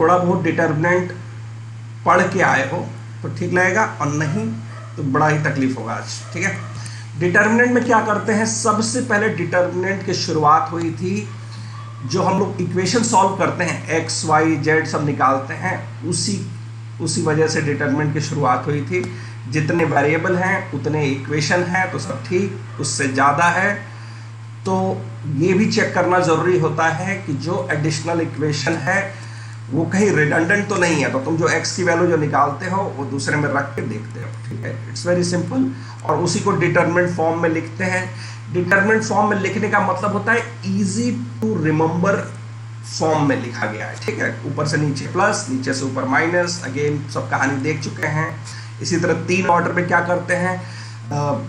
थोड़ा बहुत डिटर्मिनेंट पढ़ के आए हो तो ठीक लगेगा, और नहीं तो बड़ा ही तकलीफ होगा आज। ठीक है, डिटर्मिनेंट में क्या करते हैं, सबसे पहले डिटर्मिनेंट की शुरुआत हुई थी, जो हम लोग इक्वेशन सॉल्व करते हैं एक्स वाई जेड सब निकालते हैं, उसी वजह से डिटर्मिनेंट की शुरुआत हुई थी। जितने वेरिएबल हैं उतने इक्वेशन हैं तो सब ठीक, उससे ज़्यादा है तो ये भी चेक करना ज़रूरी होता है कि जो एडिशनल इक्वेशन है वो कहीं रिडंडेंट तो नहीं है, तो तुम जो x की वैल्यू जो निकालते हो वो दूसरे में रख के देखते हो। ठीक है, इट्स वेरी सिंपल, और उसी को डिटरमिनेंट फॉर्म में लिखते हैं। डिटरमिनेंट फॉर्म में लिखने का मतलब होता है इजी टू रिमेंबर फॉर्म में लिखा गया है। ठीक है, ऊपर से नीचे प्लस, नीचे से ऊपर माइनस, अगेन सब कहानी देख चुके हैं। इसी तरह 3 ऑर्डर में क्या करते हैं,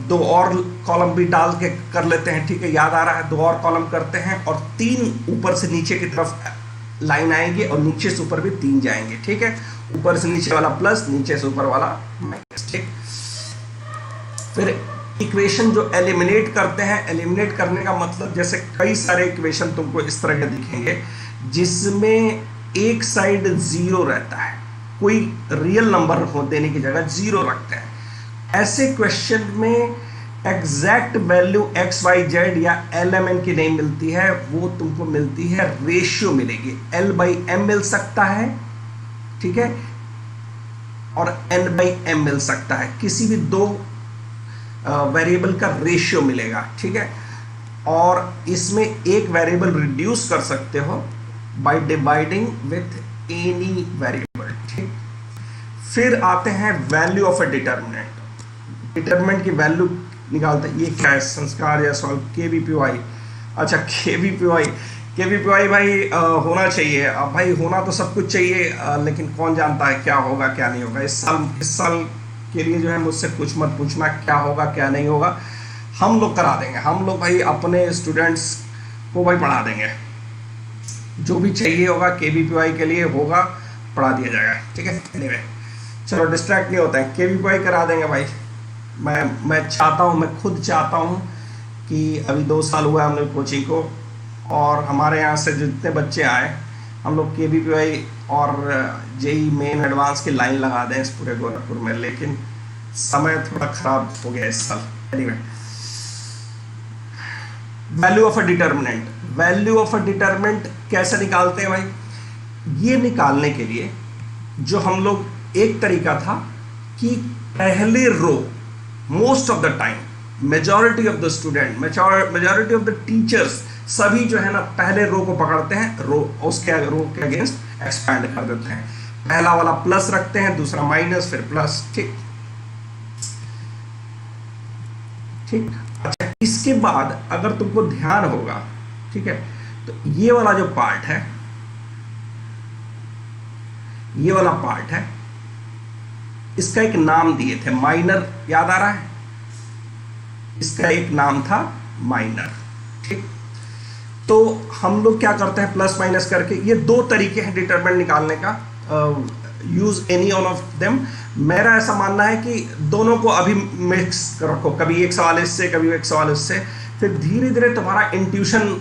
2 और कॉलम भी डाल के कर लेते हैं। ठीक है, याद आ रहा है, 2 और कॉलम करते हैं और 3 ऊपर से नीचे की तरफ लाइन आएंगे और नीचे से ऊपर भी 3 जाएंगे। ठीक है, ऊपर से नीचे वाला प्लस, नीचे से ऊपर वाला माइनस। ठीक, फिर इक्वेशन जो एलिमिनेट करते हैं, एलिमिनेट करने का मतलब जैसे कई सारे इक्वेशन तुमको इस तरह के दिखेंगे जिसमें एक साइड 0 रहता है, कोई रियल नंबर हो देने की जगह 0 रखते हैं। ऐसे क्वेश्चन में exact value X Y Z या एल एम एन की नहीं मिलती है, वो तुमको मिलती है रेशियो मिलेगी, एल बाई एम मिल सकता है। ठीक है, और एन बाई एम मिल सकता है, किसी भी 2 वेरिएबल का रेशियो मिलेगा। ठीक है, और इसमें एक वेरिएबल रिड्यूस कर सकते हो by dividing with any variable. ठीक, फिर आते हैं value of a determinant. Determinant की वैल्यू निकालते हैं। ये क्या है, संस्कार या सॉल्व, केवीपीवाई। अच्छा, केवीपीवाई भाई होना चाहिए। अब भाई होना तो सब कुछ चाहिए, लेकिन कौन जानता है क्या होगा क्या नहीं होगा। इस साल के लिए जो है मुझसे कुछ मत पूछना क्या होगा क्या नहीं होगा, हम लोग करा देंगे। हम लोग भाई अपने स्टूडेंट्स को भाई पढ़ा देंगे, जो भी चाहिए होगा केवीपीवाई के लिए होगा, पढ़ा दिया जाएगा। ठीक है, एनीवे चलो डिस्ट्रैक्ट नहीं होता है, केवीपीवाई करा देंगे भाई। मैं चाहता हूँ, मैं खुद चाहता हूँ कि अभी 2 साल हुआ हम लोग कोचिंग को, और हमारे यहाँ से जितने बच्चे आए हम लोग केवीपीवाई और जेई मेन एडवांस की लाइन लगा दें इस पूरे गोरखपुर में, लेकिन समय थोड़ा खराब हो गया इस साल। Anyway, value of a determinant. Value of a determinant कैसे निकालते हैं भाई, ये निकालने के लिए जो हम लोग एक तरीका था कि पहले row, most of the time majority of the student, majority of the teachers सभी जो है ना पहले रो को पकड़ते हैं, रो उसके रो के अगेंस्ट एक्सपैंड कर देते हैं। पहला वाला प्लस रखते हैं, दूसरा माइनस, फिर प्लस। ठीक ठीक, अच्छा इसके बाद अगर तुमको ध्यान होगा, ठीक है, तो ये वाला जो पार्ट है, ये वाला पार्ट है, इसका एक नाम दिए थे माइनर, याद आ रहा है, इसका एक नाम था माइनर। ठीक, तो हम लोग क्या करते हैं प्लस माइनस करके, ये 2 तरीके हैं डिटरमिनेंट निकालने का, use any one of them. मेरा ऐसा मानना है कि दोनों को अभी मिक्स रखो, कभी एक सवाल इससे कभी एक सवाल इससे, फिर धीरे धीरे तुम्हारा इंट्यूशन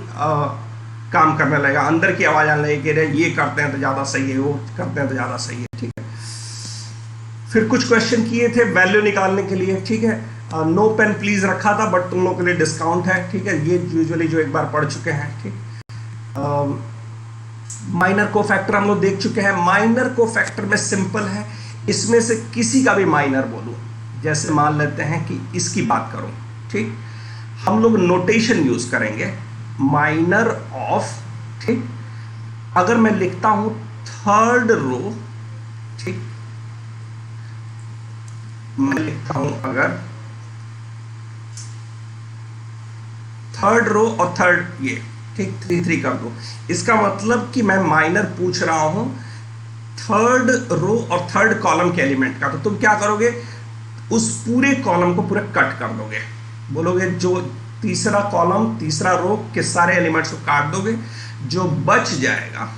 काम करने लगेगा, अंदर की आवाज आने लगेगी कि ये करते हैं तो ज़्यादा सही है, वो करते हैं तो ज़्यादा सही है। ठीक है, फिर कुछ क्वेश्चन किए थे वैल्यू निकालने के लिए। ठीक है, नो पेन प्लीज रखा था, बट तुम लोग के लिए डिस्काउंट है। ठीक है, ये यूजुअली जो एक बार पढ़ चुके हैं। ठीक, माइनर को फैक्टर हम लोग देख चुके हैं। माइनर को फैक्टर में सिंपल है, इसमें से किसी का भी माइनर बोलूं, जैसे मान लेते हैं कि इसकी बात करूं। ठीक, हम लोग नोटेशन यूज करेंगे माइनर ऑफ। ठीक, अगर मैं लिखता हूं 3rd रो, ठीक, मैं लिखता हूं अगर 3rd रो और 3rd ये, ठीक, 3 कर दो, इसका मतलब कि मैं माइनर पूछ रहा हूं 3rd रो और 3rd कॉलम के एलिमेंट का। तो तुम क्या करोगे, उस पूरे कॉलम को पूरा कट कर दोगे, बोलोगे जो तीसरा कॉलम तीसरा रो के सारे एलिमेंट्स को काट दोगे, जो बच जाएगा,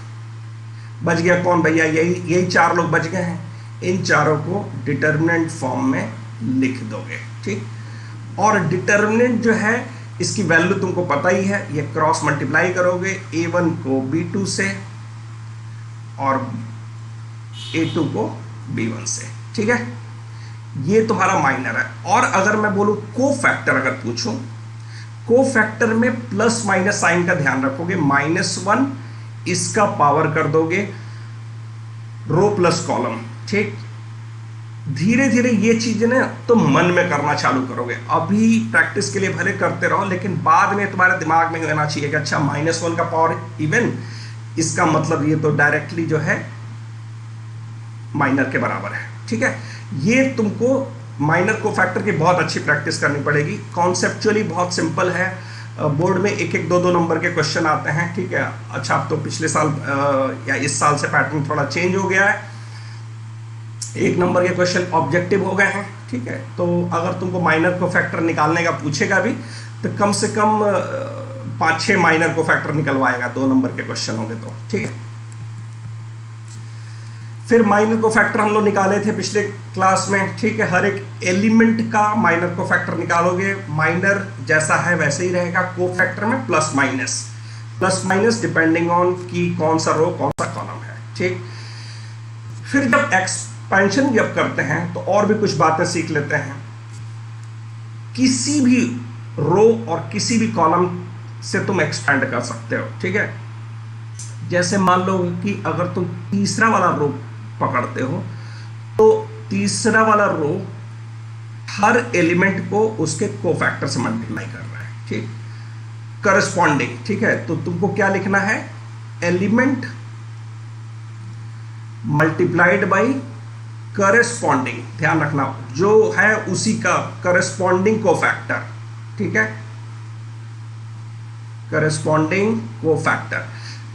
बच गया कौन भैया, यही 4 लोग बच गए हैं, इन चारों को डिटरमिनेंट फॉर्म में लिख दोगे। ठीक, और डिटरमिनेंट जो है इसकी वैल्यू तुमको पता ही है, ये क्रॉस मल्टीप्लाई करोगे A1 को B2 से और A2 को B1 से, ठीक है। ये तुम्हारा माइनर है। और अगर मैं बोलूं को फैक्टर, अगर पूछूं को फैक्टर में प्लस माइनस साइन का ध्यान रखोगे, -1 इसका पावर कर दोगे रो प्लस कॉलम, ठीक। धीरे धीरे ये चीजें ना तो मन में करना चालू करोगे। अभी प्रैक्टिस के लिए भले करते रहो, लेकिन बाद में तुम्हारे दिमाग में होना चाहिए कि अच्छा -1 का पावर इवन, इसका मतलब ये तो डायरेक्टली जो है माइनर के बराबर है, ठीक है। ये तुमको माइनर को फैक्टर की बहुत अच्छी प्रैक्टिस करनी पड़ेगी। कॉन्सेप्चुअली बहुत सिंपल है। बोर्ड में एक एक दो दो नंबर के क्वेश्चन आते हैं, ठीक है। अच्छा, अब तो पिछले साल या इस साल से पैटर्न थोड़ा चेंज हो गया है। 1 नंबर के क्वेश्चन ऑब्जेक्टिव हो गए हैं, ठीक है। तो अगर तुमको माइनर को फैक्टर निकालने का पूछेगा भी तो कम से कम 5-6 माइनर को फैक्टर निकलवाएगा 2 नंबर के क्वेश्चन होंगे तो, ठीक है। फिर माइनर को फैक्टर हम लोग निकाले थे पिछले क्लास में, ठीक है। हर एक एलिमेंट का माइनर को फैक्टर निकालोगे, माइनर जैसा है वैसे ही रहेगा। को फैक्टर में प्लस माइनस डिपेंडिंग ऑन कि कौन सा रो कौन सा कॉलम है, ठीक। फिर जब एक्सपेंशन जब करते हैं तो और भी कुछ बातें सीख लेते हैं। किसी भी रो और किसी भी कॉलम से तुम एक्सपेंड कर सकते हो, ठीक है। जैसे मान लो कि अगर तुम तीसरा वाला रो पकड़ते हो तो तीसरा वाला रो हर एलिमेंट को उसके कोफैक्टर से मल्टीप्लाई कर रहा है, ठीक। करस्पॉन्डिंग, ठीक है। तो तुमको क्या लिखना है, एलिमेंट मल्टीप्लाइड बाई करस्पॉन्डिंग, ध्यान रखना जो है उसी का करस्पॉन्डिंग कोफैक्टर, ठीक है। करस्पॉन्डिंग कोफैक्टर,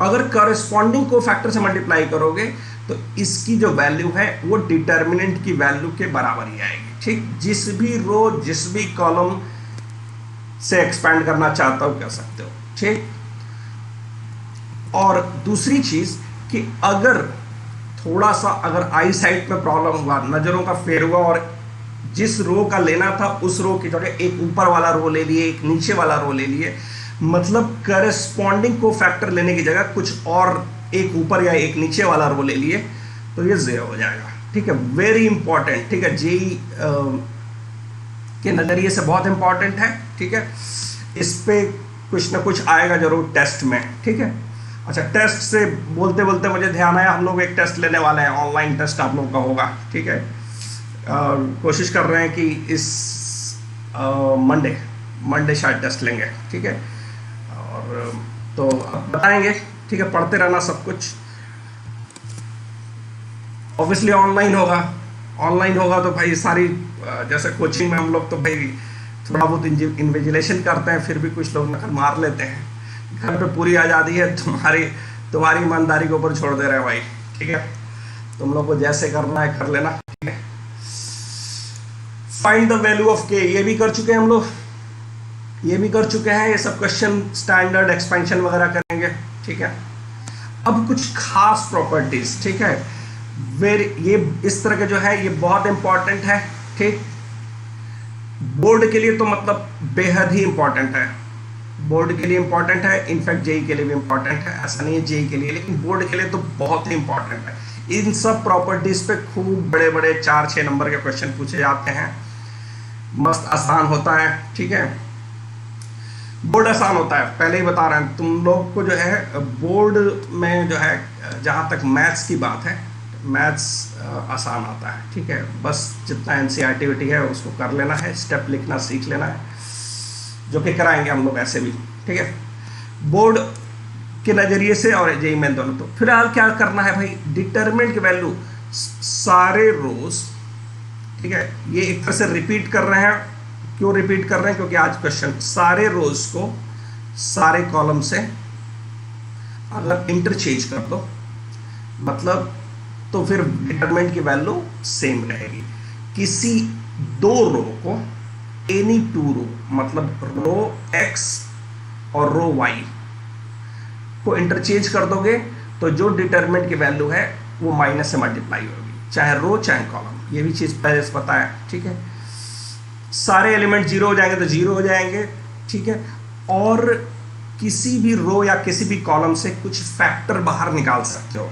अगर करस्पॉन्डिंग कोफैक्टर से मल्टीप्लाई करोगे तो इसकी जो वैल्यू है वो डिटर्मिनेंट की वैल्यू के बराबर ही आएगी, ठीक। जिस भी रो जिस भी कॉलम से एक्सपैंड करना चाहता हो कर सकते हो, ठीक। और दूसरी चीज कि अगर थोड़ा सा अगर आई साइट में प्रॉब्लम हुआ, नजरों का फेर हुआ और जिस रो का लेना था उस रो की जगह एक ऊपर वाला रो ले लिए, एक नीचे वाला रो ले लिए, मतलब करस्पॉन्डिंग को फैक्टर लेने की जगह कुछ और एक ऊपर या एक नीचे वाला रो ले लिए तो ये 0 हो जाएगा, ठीक है। वेरी इंपॉर्टेंट, ठीक है। जेई के नजरिए से बहुत इंपॉर्टेंट है, ठीक है। इस पे कुछ ना कुछ आएगा जरूर टेस्ट में, ठीक है। अच्छा, टेस्ट से बोलते बोलते मुझे ध्यान आया, हम लोग एक टेस्ट लेने वाले हैं, ऑनलाइन टेस्ट आप लोग का होगा, ठीक है। कोशिश कर रहे हैं कि इस मंडे शायद टेस्ट लेंगे, ठीक है। और तो बताएंगे, ठीक है। पढ़ते रहना सब कुछ। ऑब्वियसली ऑनलाइन होगा तो भाई सारी जैसे कोचिंग में हम लोग तो भाई थोड़ा बहुत इन्विजिलेशन करते हैं, फिर भी कुछ लोग नकल मार लेते हैं। घर पे पूरी आज़ादी है, तुम्हारी ईमानदारी के ऊपर छोड़ दे रहे हैं भाई, ठीक है। तुम लोग को जैसे करना है कर लेना, ठीक है। फाइंड द वैल्यू ऑफ के, ये भी कर चुके हैं हम लोग, ये भी कर चुके हैं। ये सब क्वेश्चन स्टैंडर्ड एक्सपेंशन वगैरह करेंगे, ठीक है। अब कुछ खास प्रॉपर्टीज, ठीक है। ये इस तरह के जो है ये बहुत इंपॉर्टेंट है, ठीक। बोर्ड के लिए तो मतलब बेहद ही इंपॉर्टेंट है, बोर्ड के लिए इंपॉर्टेंट है, इनफैक्ट जेई के लिए भी इंपॉर्टेंट है। ऐसा नहीं है जेई के लिए, लेकिन बोर्ड के लिए तो बहुत ही इंपॉर्टेंट है। इन सब प्रॉपर्टीज पे खूब बड़े बड़े 4-6 नंबर के क्वेश्चन पूछे जाते हैं। मस्त आसान होता है, ठीक है। बोर्ड आसान होता है, पहले ही बता रहे हैं तुम लोग को। जो है बोर्ड में जो है जहाँ तक मैथ्स की बात है, मैथ्स आसान आता है, ठीक है। बस जितना एनसीईआरटी एक्टिविटी है उसको कर लेना है, स्टेप लिखना सीख लेना है, जो कि कराएंगे हम लोग ऐसे भी, ठीक है। बोर्ड के नज़रिए से और जेईई मेन दोनों। तो फिलहाल क्या करना है भाई, डिटरमिनेंट की वैल्यू सारे रोज, ठीक है। ये एक तरह से रिपीट कर रहे हैं। क्यों रिपीट कर रहे हैं, क्योंकि आज क्वेश्चन सारे रोज को सारे कॉलम से अगर इंटरचेंज कर दो मतलब तो फिर डिटरमिनेंट की वैल्यू सेम रहेगी। किसी दो रो को एनी 2 रो मतलब रो x और रो y को इंटरचेंज कर दोगे तो जो डिटरमिनेंट की वैल्यू है वो माइनस से मल्टीप्लाई होगी, चाहे रो चाहे कॉलम। ये भी चीज पहले से पता है, ठीक है। सारे एलिमेंट 0 हो जाएंगे तो 0 हो जाएंगे, ठीक है। और किसी भी रो या किसी भी कॉलम से कुछ फैक्टर बाहर निकाल सकते हो।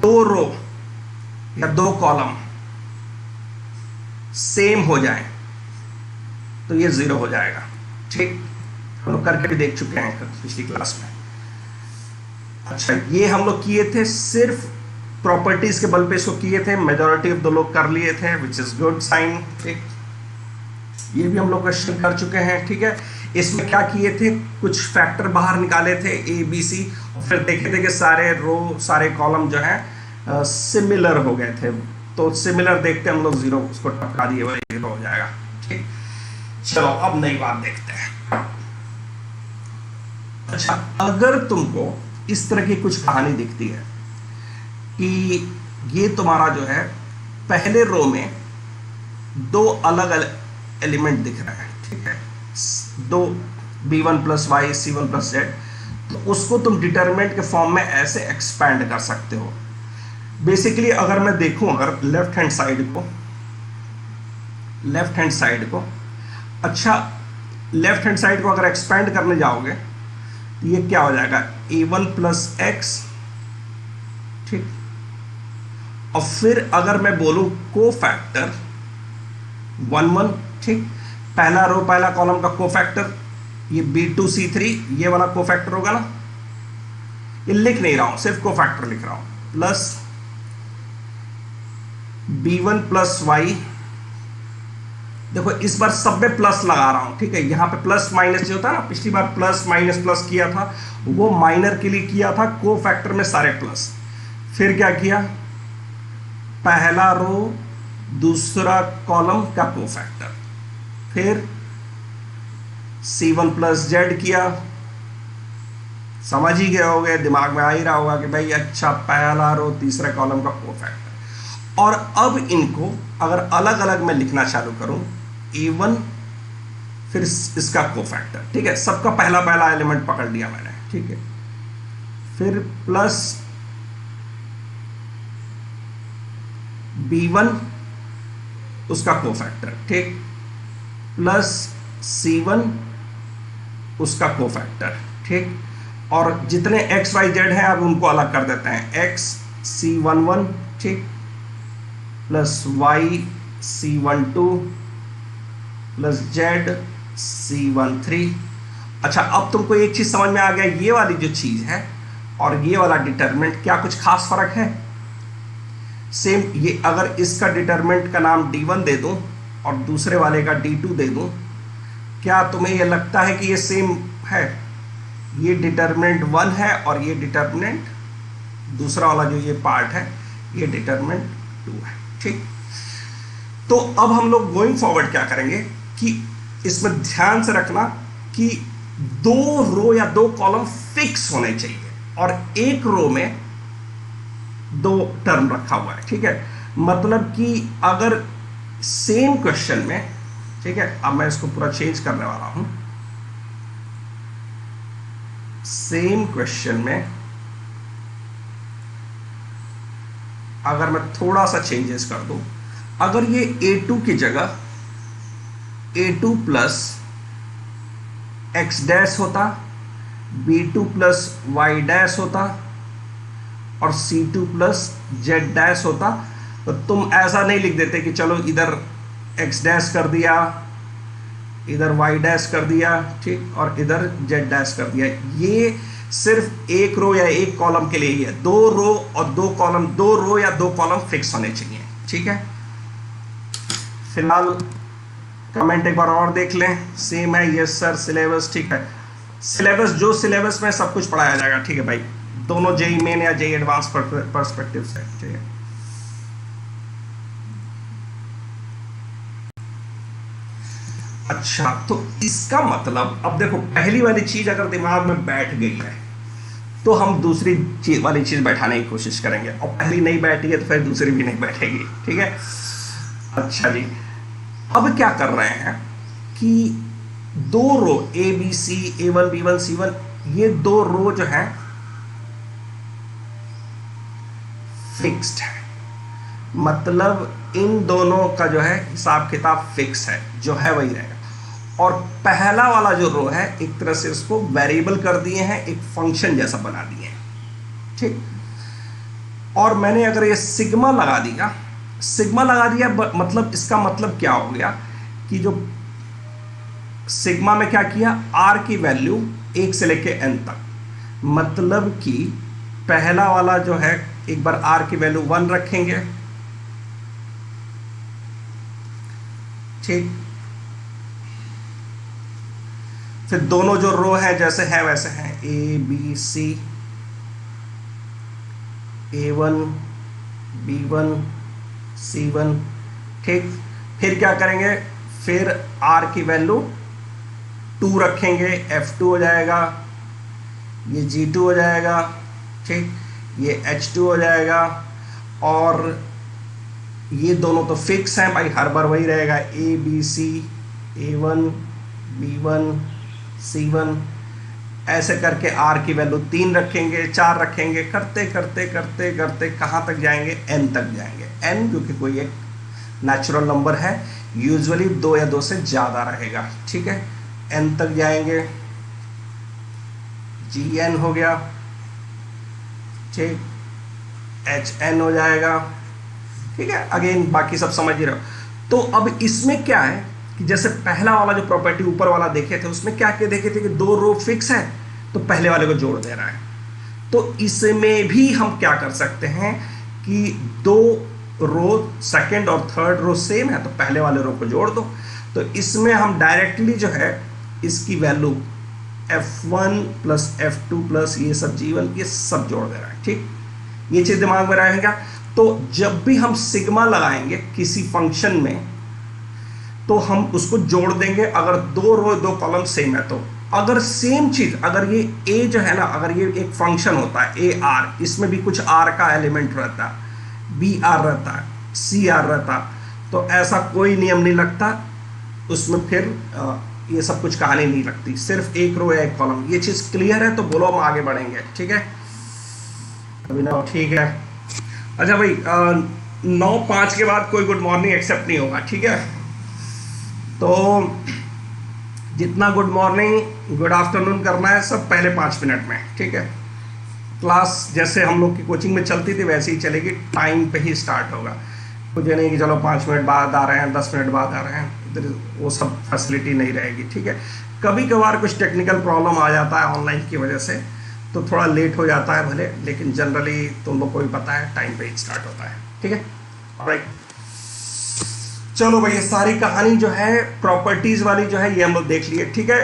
दो रो या दो कॉलम सेम हो जाए तो ये 0 हो जाएगा। ठीक, हम लोग करके भी देख चुके हैं पिछली क्लास में। अच्छा, ये हम लोग किए थे सिर्फ प्रॉपर्टीज के बल पे इसको किए थे, मेजॉरिटी ऑफ द लोग कर लिए थे, विच इज गुड साइन। ठीक, ये भी हम लोग क्वेश्चन कर चुके हैं। ठीक है, इसमें क्या किए थे, कुछ फैक्टर बाहर निकाले थे A B C, फिर देखे थे कि सारे रो सारे कॉलम जो है सिमिलर हो गए थे, तो सिमिलर देखते हम लोग 0 उसको टपका दिए, वही 0 हो जाएगा। ठीक, चलो अब नई बात देखते हैं। अच्छा, अगर तुमको इस तरह की कुछ कहानी दिखती है कि ये तुम्हारा जो है पहले रो में दो अलग अलग एलिमेंट दिख रहा है, ठीक है, दो b1 plus Y c1 plus Z, तो उसको तुम डिटरमिनेंट के फॉर्म में ऐसे एक्सपैंड कर सकते हो। बेसिकली अगर मैं देखूं, अगर लेफ्ट हैंड साइड को अच्छा, लेफ्ट हैंड साइड को अगर एक्सपैंड करने जाओगे तो ये क्या हो जाएगा, a1 प्लस एक्स। ठीक, और फिर अगर मैं बोलूं को फैक्टर 1 1, ठीक, पहला रो पहला कॉलम का कोफैक्टर ये b2 c3, ये वाला कोफैक्टर होगा ना, ये लिख नहीं रहा हूं, सिर्फ कोफैक्टर लिख रहा हूं, प्लस b1 प्लस वाई। देखो इस बार सब में प्लस लगा रहा हूं, ठीक है, यहां पे प्लस माइनस जो था ना, पिछली बार प्लस माइनस प्लस किया था, वो माइनर के लिए किया था, कोफैक्टर में सारे प्लस। फिर क्या किया, पहला रो दूसरा कॉलम का कोफैक्टर, फिर c1 प्लस जेड किया। समझ ही गए होगे, दिमाग में आ ही रहा होगा कि भाई अच्छा, पहला रो तीसरा कॉलम का कोफैक्टर। और अब इनको अगर अलग अलग मैं लिखना चालू करूं, a1 फिर इसका कोफैक्टर, ठीक है, सबका पहला पहला एलिमेंट पकड़ लिया मैंने, ठीक है, फिर प्लस b1 उसका कोफैक्टर, ठीक, प्लस c1 उसका कोफैक्टर, ठीक, और जितने x y z हैं अब उनको अलग कर देते हैं, x c11, ठीक, plus y c12 plus z c13। अच्छा, अब तुमको एक चीज समझ में आ गया, ये वाली जो चीज है और ये वाला डिटरमिनेंट, क्या कुछ खास फर्क है? सेम, ये अगर इसका डिटरमिनेंट का नाम d1 दे दूं और दूसरे वाले का d2 दे दूं, क्या तुम्हें यह लगता है कि ये सेम है? ये डिटरमिनेंट 1 है और ये डिटरमिनेंट दूसरा वाला जो ये पार्ट है ये डिटरमिनेंट 2 है, ठीक। तो अब हम लोग गोइंग फॉरवर्ड क्या करेंगे कि इसमें ध्यान से रखना कि दो रो या दो कॉलम फिक्स होने चाहिए और एक रो में दो टर्म रखा हुआ है, ठीक है। मतलब कि अगर सेम क्वेश्चन में, ठीक है, अब मैं इसको पूरा चेंज करने वाला हूं, सेम क्वेश्चन में अगर मैं थोड़ा सा चेंजेस कर दूं, अगर ये a2 की जगह a2 प्लस एक्स डैश होता, b2 प्लस वाई डैश होता और c2 प्लस जेड डैश होता, तो तुम ऐसा नहीं लिख देते कि चलो इधर x डैश कर दिया, इधर y डैश कर दिया, ठीक, और इधर z डैश कर दिया। ये सिर्फ एक रो या एक कॉलम के लिए ही है। दो रो और दो कॉलम, दो रो या दो कॉलम फिक्स होने चाहिए, ठीक है। फिलहाल कमेंट एक बार और देख लें, सेम है, यस सर, सिलेबस ठीक है, सिलेबस जो सिलेबस में सब कुछ पढ़ाया जाएगा, ठीक है भाई, दोनों जेई मेन या जेई एडवांस पर्सपेक्टिव से, ठीक है। अच्छा, तो इसका मतलब अब देखो, पहली वाली चीज अगर दिमाग में बैठ गई है तो हम दूसरी चीज वाली चीज बैठाने की कोशिश करेंगे, और पहली नहीं बैठी है तो फिर दूसरी भी नहीं बैठेगी, ठीक है। अच्छा जी, अब क्या कर रहे हैं कि दो रो A B C, A1 B1 C1, ये दो रो जो है फिक्स्ड है, मतलब इन दोनों का जो है हिसाब किताब फिक्स है, जो है वही रहेगा। और पहला वाला जो रो है एक तरह से उसको वेरिएबल कर दिए हैं, एक फंक्शन जैसा बना दिए हैं, ठीक। और मैंने अगर ये सिग्मा लगा दिया, मतलब इसका मतलब क्या हो गया कि जो सिग्मा में क्या किया, आर की वैल्यू 1 से लेके n तक, मतलब कि पहला वाला जो है एक बार आर की वैल्यू 1 रखेंगे, ठीक, फिर दोनों जो रो है जैसे है वैसे हैं, A B C, A1 B1 C1, ठीक। फिर क्या करेंगे, फिर R की वैल्यू 2 रखेंगे, F2 हो जाएगा, ये G2 हो जाएगा, ठीक, ये H2 हो जाएगा, और ये दोनों तो फिक्स हैं भाई, हर बार वही रहेगा, A B C, A1 B1 C1, ऐसे करके R की वैल्यू 3 रखेंगे, 4 रखेंगे, करते करते करते करते कहाँ तक जाएंगे, n तक जाएंगे। n क्योंकि कोई एक नेचुरल नंबर है, यूजुअली 2 या 2 से ज़्यादा रहेगा, ठीक है, n तक जाएंगे, gn हो गया, ठीक, hn हो जाएगा, ठीक है, अगेन बाकी सब समझ ही रहे हो। तो अब इसमें क्या है कि जैसे पहला वाला जो प्रॉपर्टी ऊपर वाला देखे थे उसमें क्या क्या देखे थे कि 2 रो फिक्स है तो पहले वाले को जोड़ दे रहा है, तो इसमें भी हम क्या कर सकते हैं कि 2 रो सेकंड और थर्ड रो सेम है तो पहले वाले रो को जोड़ दो। तो इसमें हम डायरेक्टली जो है इसकी value F1 plus F2 plus ये सब G1 ये सब जोड़ दे रहा है, ठीक, ये चीज दिमाग में रहेगा। तो जब भी हम सिग्मा लगाएंगे किसी फंक्शन में तो हम उसको जोड़ देंगे अगर 2 रो 2 कॉलम सेम है तो। अगर सेम चीज, अगर ये a जो है ना, अगर ये एक फंक्शन होता है a r, इसमें भी कुछ r का एलिमेंट रहता है, b r रहता है, c r रहता, तो ऐसा कोई नियम नहीं लगता उसमें, फिर ये सब कुछ कहानी नहीं लगती, सिर्फ एक रो या एक कॉलम। ये चीज क्लियर है तो बोलो, हम आगे बढ़ेंगे, ठीक है अभी ना, ठीक है। अच्छा भाई 9:05 के बाद कोई गुड मॉर्निंग एक्सेप्ट नहीं होगा, ठीक है, तो जितना गुड मॉर्निंग गुड आफ्टरनून करना है सब पहले 5 मिनट में, ठीक है। क्लास जैसे हम लोग की कोचिंग में चलती थी वैसे ही चलेगी, टाइम पे ही स्टार्ट होगा, कुछ नहीं कि चलो 5 मिनट बाद आ रहे हैं, 10 मिनट बाद आ रहे हैं, इधर वो सब फैसिलिटी नहीं रहेगी, ठीक है। कभी कभार कुछ टेक्निकल प्रॉब्लम आ जाता है ऑनलाइन की वजह से तो थोड़ा लेट हो जाता है भले, लेकिन जनरली तुम लोग को भी पता है टाइम पे ही स्टार्ट होता है, ठीक है, राइट। चलो भाई, ये सारी कहानी जो है प्रॉपर्टीज वाली जो है ये हम लोग देख लिए, ठीक है।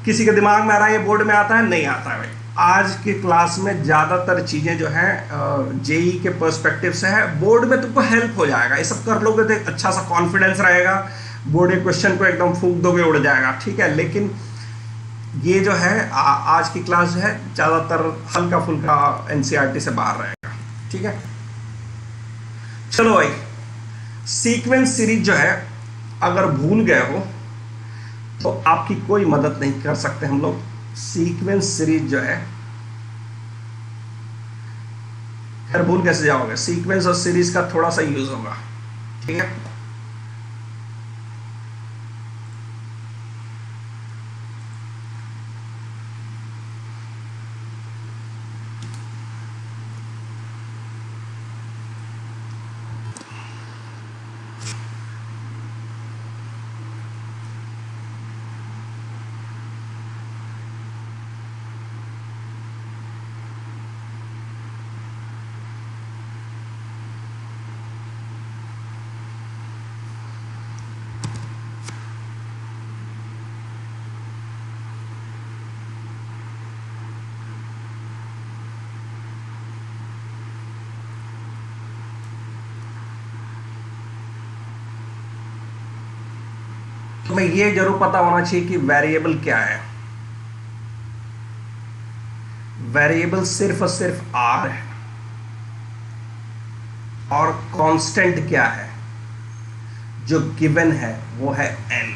किसी के दिमाग में आ रहा है ये बोर्ड में आता है, नहीं आता है भाई। आज की क्लास में ज़्यादातर चीज़ें जो है जेई के पर्सपेक्टिव से है, बोर्ड में तुमको हेल्प हो जाएगा, ये सब कर लोगे तो अच्छा सा कॉन्फिडेंस रहेगा, बोर्ड के क्वेश्चन को एकदम फूंक दोगे उड़ जाएगा, ठीक है। लेकिन ये जो है आज की क्लास जो है ज़्यादातर हल्का फुल्का एनसीईआरटी से बाहर रहेगा, ठीक है। चलो भाई, सीक्वेंस सीरीज जो है अगर भूल गए हो तो आपकी कोई मदद नहीं कर सकते हम लोग। सीक्वेंस सीरीज जो है, खैर भूल कैसे जाओगे, सीक्वेंस और सीरीज का थोड़ा सा यूज होगा, ठीक है। तुम्हें ये जरूर पता होना चाहिए कि वेरिएबल क्या है। वेरिएबल सिर्फ और सिर्फ आर है, और कांस्टेंट क्या है जो गिवन है वो है एन।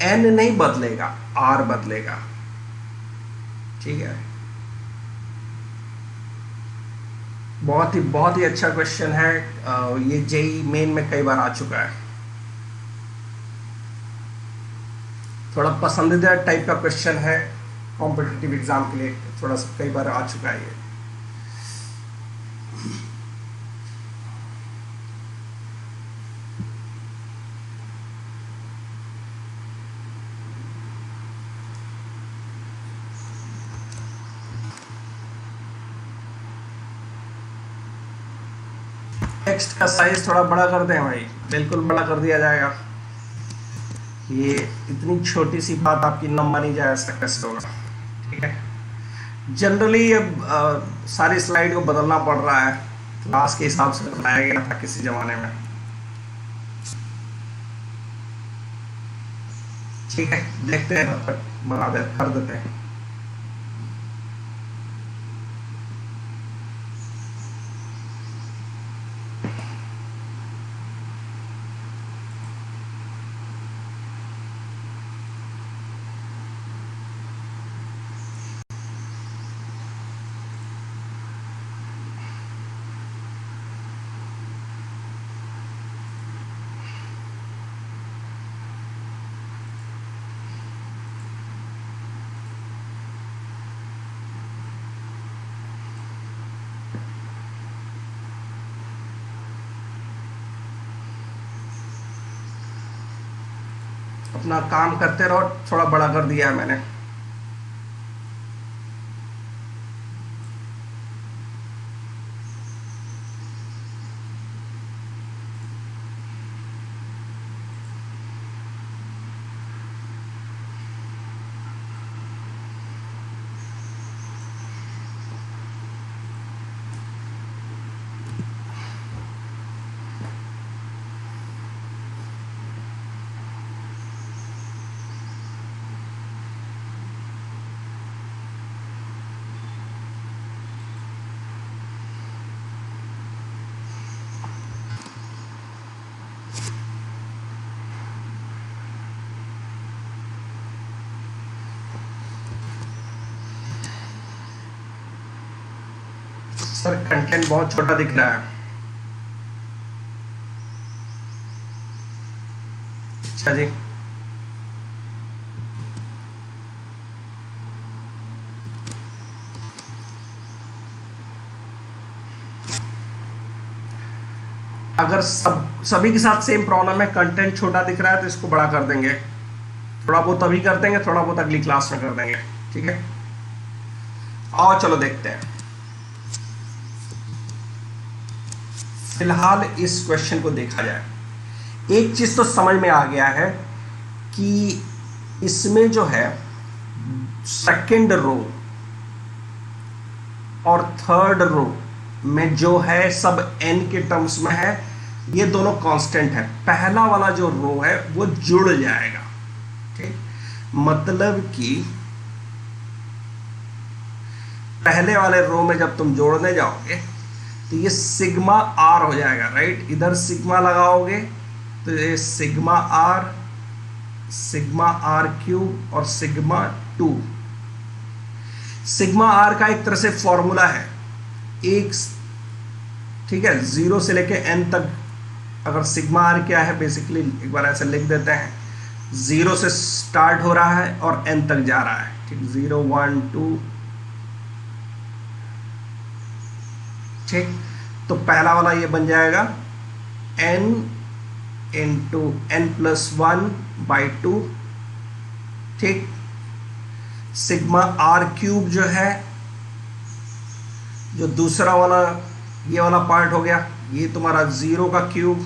एन नहीं बदलेगा, आर बदलेगा, ठीक है। बहुत ही अच्छा क्वेश्चन है, ये जेई मेन में कई बार आ चुका है, थोड़ा पसंदीदा टाइप का क्वेश्चन है कॉम्पिटिटिव एग्जाम के लिए, थोड़ा सा कई बार आ चुका है ये। टेक्स्ट का साइज थोड़ा बड़ा कर दें भाई, बिल्कुल बड़ा कर दिया जाएगा। ये इतनी छोटी सी बात आपकी न मानी जाए, ऐसा कैसे होगा? ठीक है, जनरली अब सारी स्लाइड को बदलना पड़ रहा है, क्लास के हिसाब से बनाया गया था किसी जमाने में। ठीक है, देखते हैं, तब तक बना दे कर देते हैं। अपना काम करते रहो, थोड़ा बड़ा कर दिया है मैंने। सर कंटेंट बहुत छोटा दिख रहा है। अच्छा जी, अगर सभी के साथ सेम प्रॉब्लम है, कंटेंट छोटा दिख रहा है, तो इसको बड़ा कर देंगे। थोड़ा बहुत अभी कर देंगे, थोड़ा बहुत अगली क्लास में कर देंगे। ठीक है, और चलो देखते हैं। फिलहाल इस क्वेश्चन को देखा जाए। एक चीज तो समझ में आ गया है कि इसमें जो है सेकंड रो और थर्ड रो में जो है सब n के टर्म्स में है, ये दोनों कांस्टेंट है। पहला वाला जो रो है वो जुड़ जाएगा। ठीक, मतलब कि पहले वाले रो में जब तुम जोड़ने जाओगे तो ये सिग्मा आर हो जाएगा, राइट। इधर सिग्मा लगाओगे तो ये सिग्मा आर क्यूब और सिग्मा 2। सिग्मा आर का एक तरह से फॉर्मूला है, एक, ठीक है, 0 से लेके n तक। अगर सिग्मा आर क्या है, बेसिकली एक बार ऐसे लिख देते हैं, 0 से स्टार्ट हो रहा है और n तक जा रहा है। ठीक, 0 1 2। ठीक, तो पहला वाला ये बन जाएगा n इंटू n+1/2। ठीक, सिग्मा आर क्यूब जो है, जो दूसरा वाला ये वाला पार्ट हो गया, ये तुम्हारा 0 का क्यूब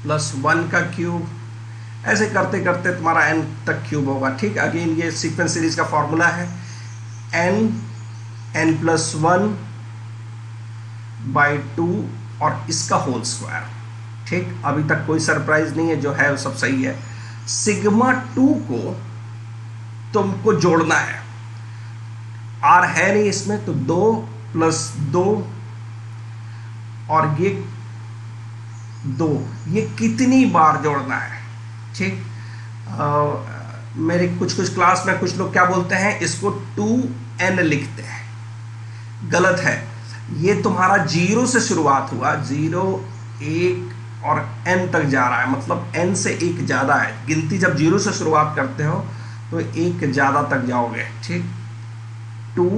प्लस 1 का क्यूब, ऐसे करते करते तुम्हारा n तक क्यूब होगा। ठीक, अगेन ये सीक्वेंस सीरीज का फॉर्मूला है, n+1/2 और इसका होल स्क्वायर। ठीक, अभी तक कोई सरप्राइज नहीं है, जो है वो सब सही है। सिग्मा 2 को तुमको जोड़ना है, आर है नहीं इसमें, तो 2 + 2 और ये 2, ये कितनी बार जोड़ना है। ठीक, मेरे कुछ क्लास में कुछ लोग क्या बोलते हैं, इसको 2n लिखते हैं, गलत है। ये तुम्हारा 0 से शुरुआत हुआ, 0 1 और n तक जा रहा है, मतलब n से 1 ज्यादा है। गिनती जब 0 से शुरुआत करते हो तो 1 ज्यादा तक जाओगे। ठीक, 2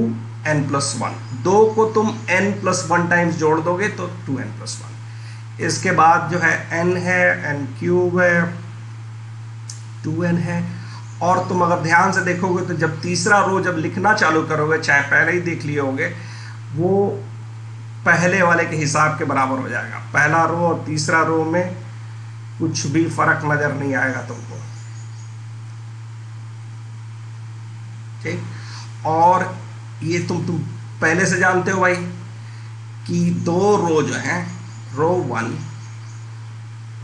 n+1, 2 को तुम n+1 टाइम्स जोड़ दोगे तो 2n+1। इसके बाद जो है n है, n³ है, 2n है। और तुम अगर ध्यान से देखोगे तो जब तीसरा रो जब लिखना चालू करोगे, चाहे पहले ही देख लिए होगे, वो पहले वाले के हिसाब के बराबर हो जाएगा। पहला रो और तीसरा रो में कुछ भी फर्क नजर नहीं आएगा तुमको, ठीक। और ये तुम पहले से जानते हो भाई कि 2 रो जो हैं, रो 1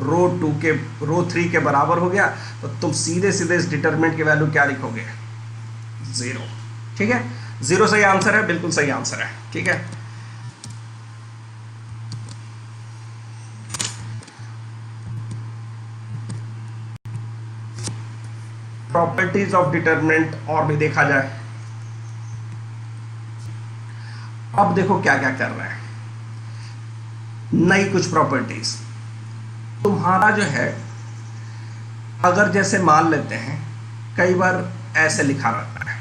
रो 2 के रो 3 के बराबर हो गया, तो तुम सीधे सीधे इस डिटरमिनेंट की वैल्यू क्या लिखोगे? 0, ठीक है। 0 सही आंसर है, बिल्कुल सही आंसर है, ठीक है। प्रॉपर्टीज ऑफ डिटरमिनेंट और भी देखा जाए। अब देखो क्या क्या कर रहे हैं, नई कुछ प्रॉपर्टीज। तुम्हारा जो है, अगर जैसे मान लेते हैं, कई बार ऐसे लिखा रहता है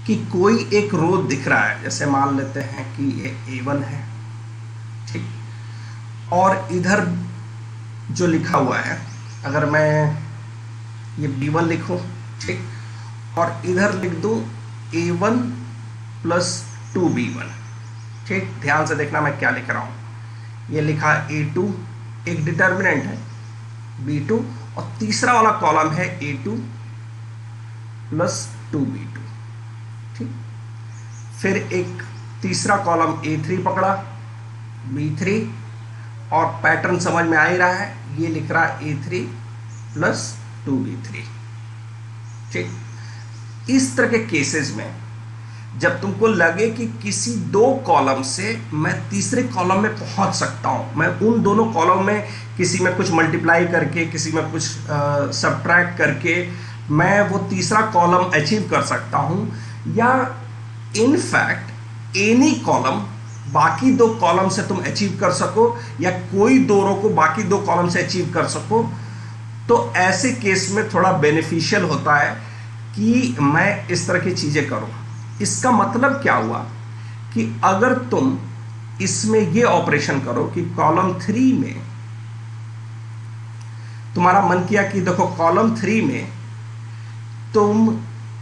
कि कोई एक रो दिख रहा है, जैसे मान लेते हैं कि ये A1 है, ठीक। और इधर जो लिखा हुआ है, अगर मैं ये B1 लिखूं, ठीक, और इधर लिख दूं A1 + 2B1, ठीक। ध्यान से देखना मैं क्या लिख रहा हूं। ये लिखा A2, एक डिटर्मिनेंट है B2, और तीसरा वाला कॉलम है A2 + 2B2, ठीक। फिर एक तीसरा कॉलम A3 पकड़ा, B3, और पैटर्न समझ में आ ही रहा है, ये लिख रहा है A3 + 2B3, ठीक। इस तरह के केसेस में जब तुमको लगे कि किसी 2 कॉलम से मैं तीसरे कॉलम में पहुंच सकता हूं, मैं उन दोनों कॉलम में किसी में कुछ मल्टीप्लाई करके, किसी में कुछ सब्ट्रैक्ट करके मैं वो तीसरा कॉलम अचीव कर सकता हूं, या इनफैक्ट एनी कॉलम बाकी 2 कॉलम से तुम अचीव कर सको, या कोई 2 रो को बाकी 2 कॉलम से अचीव कर सको, तो ऐसे केस में थोड़ा बेनिफिशियल होता है कि मैं इस तरह की चीजें करूं। इसका मतलब क्या हुआ कि अगर तुम इसमें ये ऑपरेशन करो कि कॉलम 3 में तुम्हारा मन किया कि देखो कॉलम 3 में तुम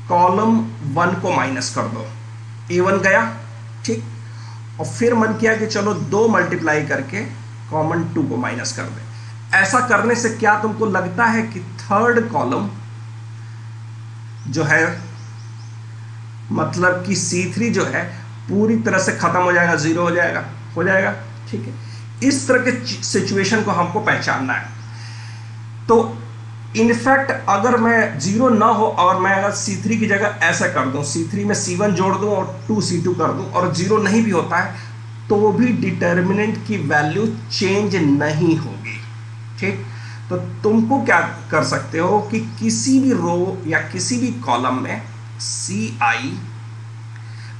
कॉलम 1 को माइनस कर दो, A1 गया, ठीक। और फिर मन किया कि चलो 2 मल्टीप्लाई करके कॉमन 2 को माइनस कर दे। ऐसा करने से क्या तुमको लगता है कि थर्ड कॉलम जो है, मतलब कि C3 जो है, पूरी तरह से खत्म हो जाएगा, 0 हो जाएगा, ठीक है। इस तरह के सिचुएशन को हमको पहचानना है। तो इनफैक्ट अगर मैं 0 ना हो और मैं अगर C3 की जगह ऐसा कर दूं, C3 में C1 जोड़ दूं और 2C2 कर दूं, और 0 नहीं भी होता है, तो भी डिटर्मिनेंट की वैल्यू चेंज नहीं होगी, ठीक। तो तुमको क्या कर सकते हो कि किसी भी रो या किसी भी कॉलम में Ci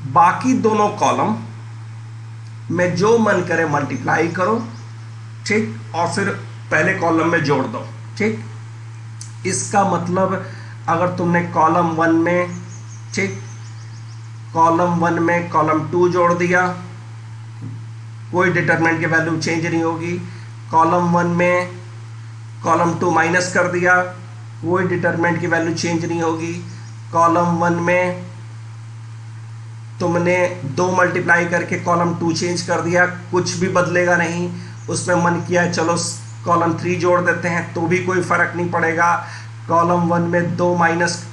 बाकी दोनों कॉलम में जो मन करे मल्टीप्लाई करो, ठीक, और फिर पहले कॉलम में जोड़ दो, ठीक। इसका मतलब अगर तुमने कॉलम 1 में, ठीक, कॉलम 1 में कॉलम 2 जोड़ दिया, कोई डिटरमिनेंट की वैल्यू चेंज नहीं होगी। कॉलम 1 में कॉलम 2 माइनस कर दिया, कोई डिटरमिनेंट की वैल्यू चेंज नहीं होगी। कॉलम 1 में तुमने 2 मल्टीप्लाई करके कॉलम 2 चेंज कर दिया, कुछ भी बदलेगा नहीं। उसमें मन किया चलो कॉलम 3 जोड़ देते हैं, तो भी कोई फर्क नहीं पड़ेगा। कॉलम 1 में 2 माइनस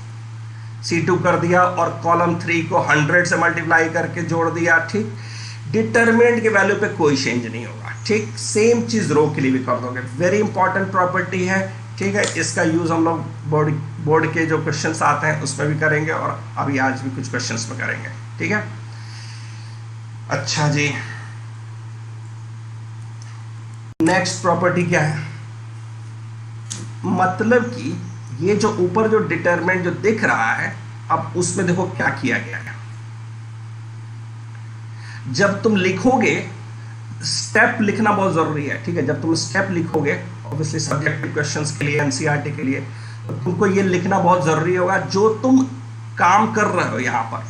C2 कर दिया और कॉलम 3 को 100 से मल्टीप्लाई करके जोड़ दिया, ठीक। डिटरमिनेंट की वैल्यू पे कोई चेंज नहीं होगा, ठीक। सेम चीज रो के लिए भी कर दोगे। वेरी इंपॉर्टेंट प्रॉपर्टी है, ठीक है। इसका यूज हम लोग बोर्ड के जो क्वेश्चंस आते हैं उसमें भी करेंगे, और अभी आज भी कुछ क्वेश्चंस में करेंगे, ठीक है। अच्छा जी, नेक्स्ट प्रॉपर्टी क्या है? मतलब कि ये जो ऊपर जो डिटरमिनेंट जो दिख रहा है, अब उसमें देखो क्या किया गया है। जब तुम लिखोगे, स्टेप लिखना बहुत जरूरी है, ठीक है। जब तुम स्टेप लिखोगे, ऑब्वियसली सब्जेक्टिव क्वेश्चंस के लिए, एनसीईआरटी के लिए, तो तुमको ये लिखना बहुत जरूरी होगा जो तुम काम कर रहे हो यहाँ पर,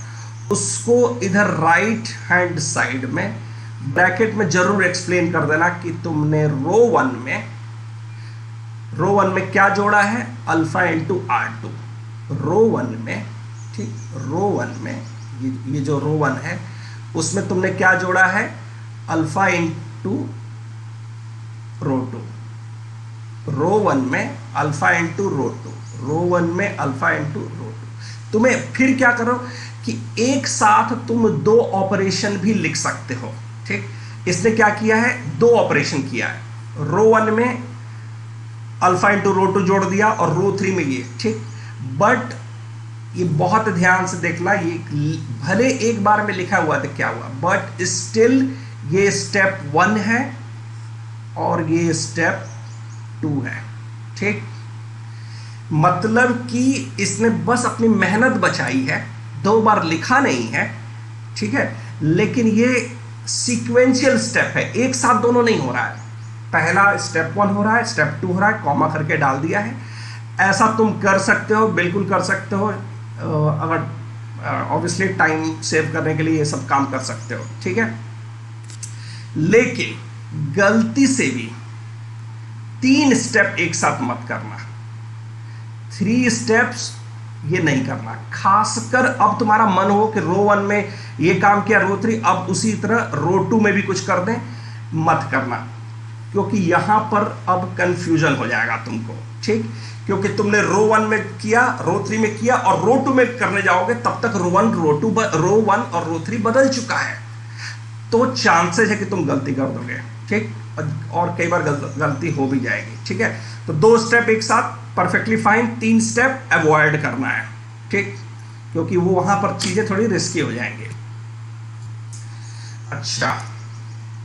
उसको इधर राइट हैंड साइड में ब्रैकेट में जरूर एक्सप्लेन कर देना कि तुमने रो वन में क्या जोड़ा है, alpha into R two. Row one में, ठीक, रो वन में ये जो रो वन है उसमें तुमने क्या जोड़ा है, alpha into row two. Row one में alpha into row two, row one में अल्फा इंटू रो टू। तुम्हें फिर क्या करो कि एक साथ तुम दो ऑपरेशन भी लिख सकते हो, ठीक। इसने क्या किया है, दो ऑपरेशन किया है। रो वन में अल्फा इंटू रो टू जोड़ दिया और रो थ्री में ये, ठीक। बट ये बहुत ध्यान से देखना, ये भले एक बार में लिखा हुआ था क्या हुआ, बट स्टिल ये स्टेप 1 है और ये स्टेप 2 है, ठीक। मतलब कि इसने बस अपनी मेहनत बचाई है, दो बार लिखा नहीं है, ठीक है। लेकिन ये सीक्वेंशियल स्टेप है, एक साथ दोनों नहीं हो रहा है। पहला स्टेप 1 हो रहा है, स्टेप 2 हो रहा है, कॉमा करके डाल दिया है। ऐसा तुम कर सकते हो, बिल्कुल कर सकते हो। अगर ऑब्वियसली टाइम सेव करने के लिए ये सब काम कर सकते हो, ठीक है। लेकिन गलती से भी 3 स्टेप एक साथ मत करना, 3 स्टेप्स ये नहीं करना। खासकर अब तुम्हारा मन हो कि रो 1 में ये काम किया, रो 3 अब उसी तरह रो 2 में भी कुछ कर दें, मत करना, क्योंकि यहां पर अब कंफ्यूजन हो जाएगा तुमको, ठीक। क्योंकि तुमने रो 1 में किया, रो 3 में किया और रो 2 में करने जाओगे तब तक रो 1 और रो 3 बदल चुका है, तो चांसेस है कि तुम गलती कर दोगे, ठीक। और कई बार गलती हो भी जाएगी, ठीक है। तो 2 स्टेप एक साथ परफेक्टली फाइन, 3 स्टेप अवॉइड करना है, ठीक, क्योंकि वो वहां पर चीजें थोड़ी रिस्की हो जाएंगी। अच्छा,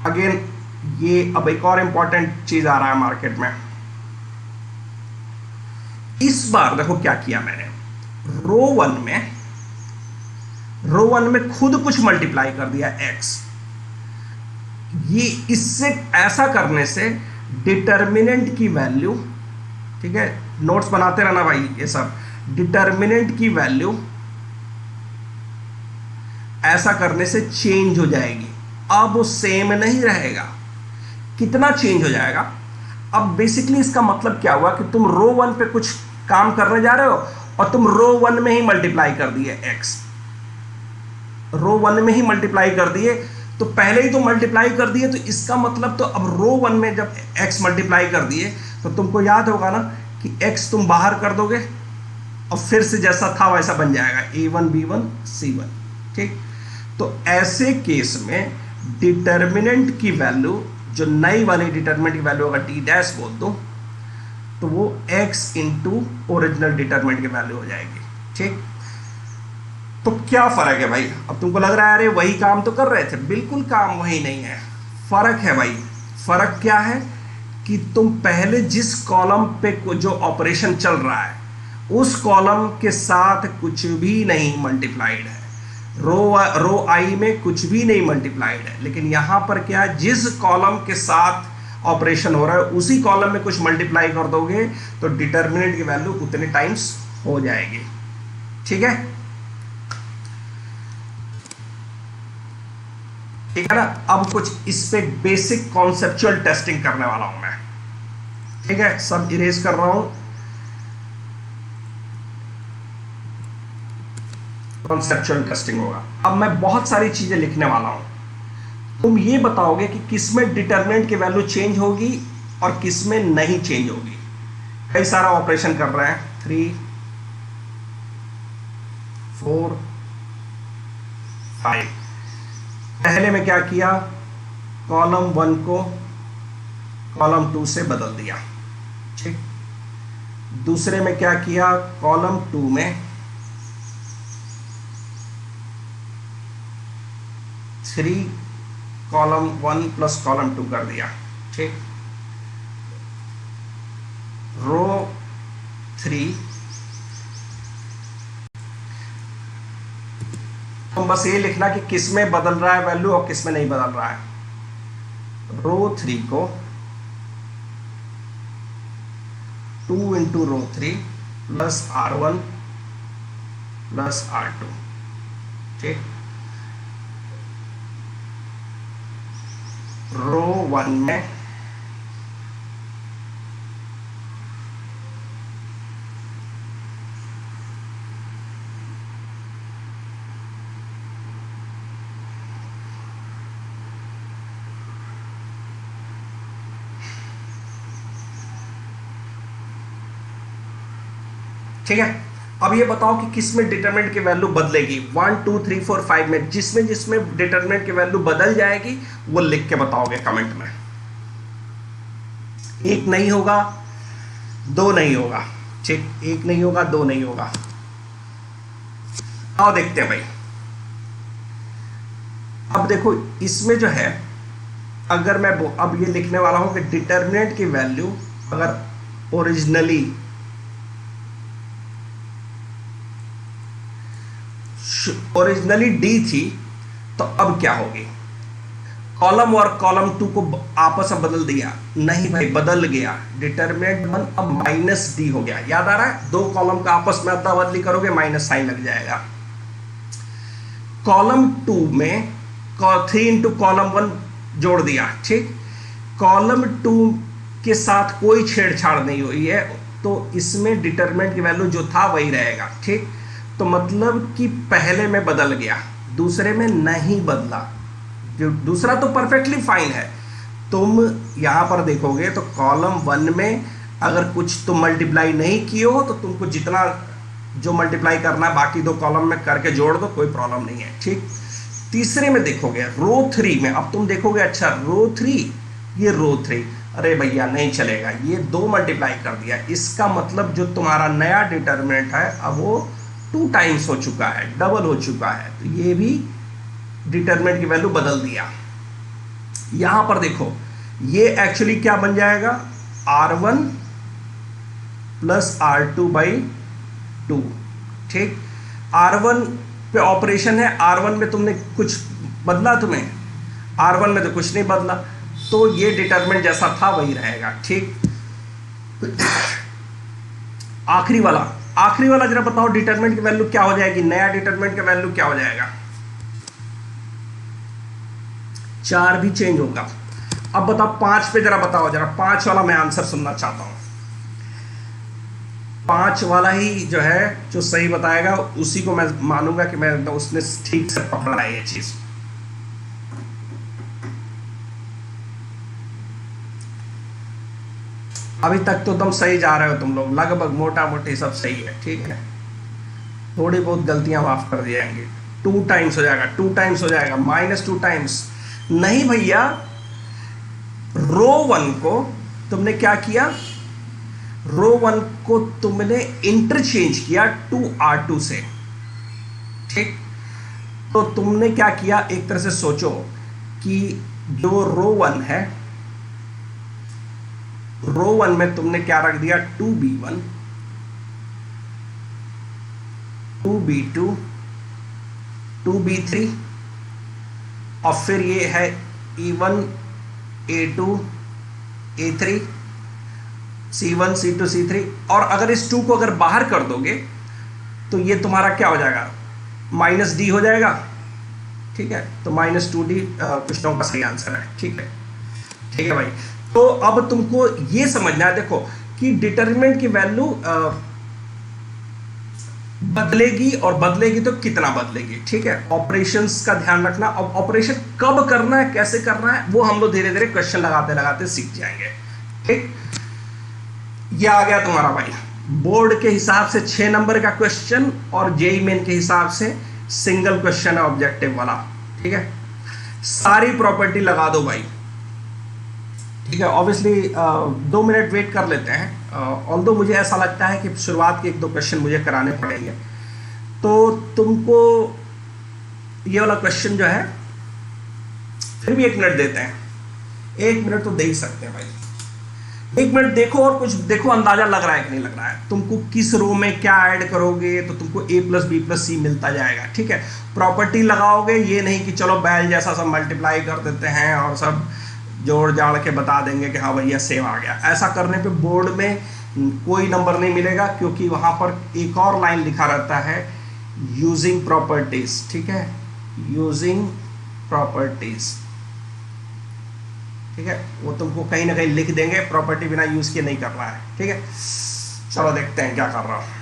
अगेन ये अब एक और इंपॉर्टेंट चीज आ रहा है मार्केट में। इस बार देखो क्या किया मैंने, रो 1 में खुद कुछ मल्टीप्लाई कर दिया x। ये इससे ऐसा करने से डिटर्मिनेंट की वैल्यू, ठीक है, नोट्स बनाते रहना भाई, ये सब डिटर्मिनेंट की वैल्यू ऐसा करने से चेंज हो जाएगी। अब वो सेम नहीं रहेगा। कितना चेंज हो जाएगा, अब बेसिकली इसका मतलब क्या हुआ कि तुम रो 1 पे कुछ काम करने जा रहे हो और तुम रो 1 में ही मल्टीप्लाई कर दिए x, रो 1 में ही मल्टीप्लाई कर दिए, तो पहले ही तो मल्टीप्लाई कर दिए, तो इसका मतलब तो अब रो 1 में जब x मल्टीप्लाई कर दिए तो तुमको याद होगा ना कि x तुम बाहर कर दोगे और फिर से जैसा था वैसा बन जाएगा, a1 b1 c1, ठीक। तो ऐसे केस में डिटर्मिनेंट की वैल्यू, जो नई वाली डिटर्मिनेंट की वैल्यू अगर टी डैश बोल दो तो वो x इंटू ओरिजिनल डिटर्मिनेंट की वैल्यू हो जाएगी, ठीक। तो क्या फर्क है भाई, अब तुमको लग रहा है अरे वही काम तो कर रहे थे, बिल्कुल काम वही नहीं है, फर्क है भाई। फर्क क्या है कि तुम पहले जिस कॉलम पे जो ऑपरेशन चल रहा है उस कॉलम के साथ कुछ भी नहीं मल्टीप्लाइड है, रो आई में कुछ भी नहीं मल्टीप्लाइड है। लेकिन यहां पर क्या है, जिस कॉलम के साथ ऑपरेशन हो रहा है उसी कॉलम में कुछ मल्टीप्लाई कर दोगे तो डिटर्मिनेंट की वैल्यू उतने टाइम्स हो जाएगी, ठीक है, ठीक है ना। अब कुछ इस पे बेसिक कॉन्सेप्चुअल टेस्टिंग करने वाला हूं मैं, ठीक है, सब इरेज कर रहा हूं, कॉन्सेप्चुअल टेस्टिंग होगा। अब मैं बहुत सारी चीजें लिखने वाला हूं, तुम ये बताओगे कि किसमें डिटर्मिनेंट की वैल्यू चेंज होगी और किसमें नहीं चेंज होगी। कई सारा ऑपरेशन कर रहे हैं, 3 4 5। पहले में क्या किया, कॉलम 1 को कॉलम 2 से बदल दिया, ठीक। दूसरे में क्या किया, कॉलम 2 में 3 कॉलम 1 प्लस कॉलम 2 कर दिया, ठीक। रो 3 तो बस ये लिखना कि किस में बदल रहा है वैल्यू और किस में नहीं बदल रहा है। रो 3 को 2 into rho 3 plus R1 plus R2, ठीक। रो 1 में ठीक है। अब ये बताओ कि किस में डिटरमिनेंट की वैल्यू बदलेगी, 1 2 3 4 5 में जिसमें जिसमें डिटरमिनेंट की वैल्यू बदल जाएगी वो लिख के बताओगे कमेंट में। 1 नहीं होगा, 2 नहीं होगा, ठीक, 1 नहीं होगा, 2 नहीं होगा। आओ देखते हैं भाई। अब देखो इसमें जो है, अगर मैं अब ये लिखने वाला हूं कि डिटरमिनेंट की वैल्यू अगर ओरिजिनली डी थी तो अब क्या होगी, कॉलम और कॉलम 2 को आपस में बदल दिया, नहीं भाई बदल गया, डिटरमिनेंट 1 अब माइनस डी हो गया। याद आ रहा है, 2 कॉलम का आपस में अदला बदली करोगे माइनस साइन लग जाएगा। कॉलम 2 में 3 इंटू कॉलम 1 जोड़ दिया, ठीक, कॉलम 2 के साथ कोई छेड़छाड़ नहीं हुई है तो इसमें डिटरमिनेंट की वैल्यू जो था वही रहेगा, ठीक। तो मतलब कि पहले में बदल गया, दूसरे में नहीं बदला, जो दूसरा तो परफेक्टली फाइन है। तुम यहां पर देखोगे तो कॉलम 1 में अगर कुछ तुम मल्टीप्लाई नहीं किए हो तो तुमको जितना जो मल्टीप्लाई करना है बाकी 2 कॉलम में करके जोड़ दो, कोई प्रॉब्लम नहीं है, ठीक। तीसरे में देखोगे रो 3 में, अब तुम देखोगे अच्छा रो 3, ये रो 3, अरे भैया नहीं चलेगा, ये 2 मल्टीप्लाई कर दिया, इसका मतलब जो तुम्हारा नया डिटरमिनेंट है अब वो 2 टाइम्स हो चुका है, डबल हो चुका है, तो ये भी डिटरमिनेंट की वैल्यू बदल दिया। यहां पर देखो ये एक्चुअली क्या बन जाएगा, R1 प्लस R2/2, ठीक। R1 पे ऑपरेशन है, R1 में तुमने कुछ बदला, तुम्हें R1 में तो कुछ नहीं बदला, तो ये डिटरमिनेंट जैसा था वही रहेगा, ठीक। आखिरी वाला जरा बताओ डिटरमिनेंट की वैल्यू क्या हो जाएगी, नया डिटरमिनेंट का वैल्यू क्या हो जाएगा, 4 भी चेंज होगा। अब बताओ 5 पे जरा बताओ, जरा 5 वाला मैं आंसर सुनना चाहता हूं। 5 वाला ही जो है जो सही बताएगा उसी को मैं मानूंगा कि मैं उसने ठीक से पकड़ा है ये चीज। अभी तक तो एकदम सही जा रहे हो तुम लोग, लगभग मोटा मोटी सब सही है, ठीक है। थोड़ी बहुत गलतियां माफ कर दी जाएंगी। 2 टाइम्स हो जाएगा, 2 टाइम्स हो जाएगा, -2 टाइम्स नहीं भैया। रो 1 को तुमने क्या किया, रो 1 को तुमने इंटरचेंज किया 2R2 से, ठीक। तो तुमने क्या किया, एक तरह से सोचो कि जो रो 1 है, रो 1 में तुमने क्या रख दिया, 2B1 2B2 2B3 और फिर ये है E1 A2 A3 C1 C2 C3, और अगर इस 2 को अगर बाहर कर दोगे तो ये तुम्हारा क्या हो जाएगा, -D हो जाएगा, ठीक है। तो -2D क्वेश्चनों का सही आंसर है, ठीक है, ठीक है भाई। तो अब तुमको ये समझना है देखो कि डिटरमिनेंट की वैल्यू बदलेगी, और बदलेगी तो कितना बदलेगी, ठीक है। ऑपरेशंस का ध्यान रखना, और ऑपरेशन कब करना है, कैसे करना है, वो हम लोग धीरे धीरे क्वेश्चन लगाते लगाते सीख जाएंगे, ठीक। ये आ गया तुम्हारा भाई बोर्ड के हिसाब से 6 नंबर का क्वेश्चन, और जेईई मेन के हिसाब से सिंगल क्वेश्चन है ऑब्जेक्टिव वाला, ठीक है। सारी प्रॉपर्टी लगा दो भाई, ठीक है। ऑब्वियसली 2 मिनट वेट कर लेते हैं, ऑल्दो मुझे ऐसा लगता है कि शुरुआत के 1-2 क्वेश्चन मुझे कराने पड़ेंगे। तो तुमको ये वाला क्वेश्चन जो है फिर भी 1 मिनट देते हैं, 1 मिनट तो दे ही सकते हैं भाई। 1 मिनट देखो और कुछ देखो, अंदाजा लग रहा है कि नहीं लग रहा है, तुमको किस रो में क्या ऐड करोगे तो तुमको A+B+C मिलता जाएगा, ठीक है। प्रॉपर्टी लगाओगे, ये नहीं कि चलो बैल जैसा सब मल्टीप्लाई कर देते हैं और सब जोड़ जाड़ के बता देंगे कि हाँ भैया सेम आ गया। ऐसा करने पे बोर्ड में कोई नंबर नहीं मिलेगा, क्योंकि वहां पर एक और लाइन लिखा रहता है यूजिंग प्रॉपर्टीज, ठीक है, यूजिंग प्रॉपर्टीज। ठीक है, वो तुमको कहीं ना कहीं लिख देंगे, प्रॉपर्टी बिना यूज किए नहीं करना है। ठीक है, चलो देखते हैं क्या कर रहा हूं।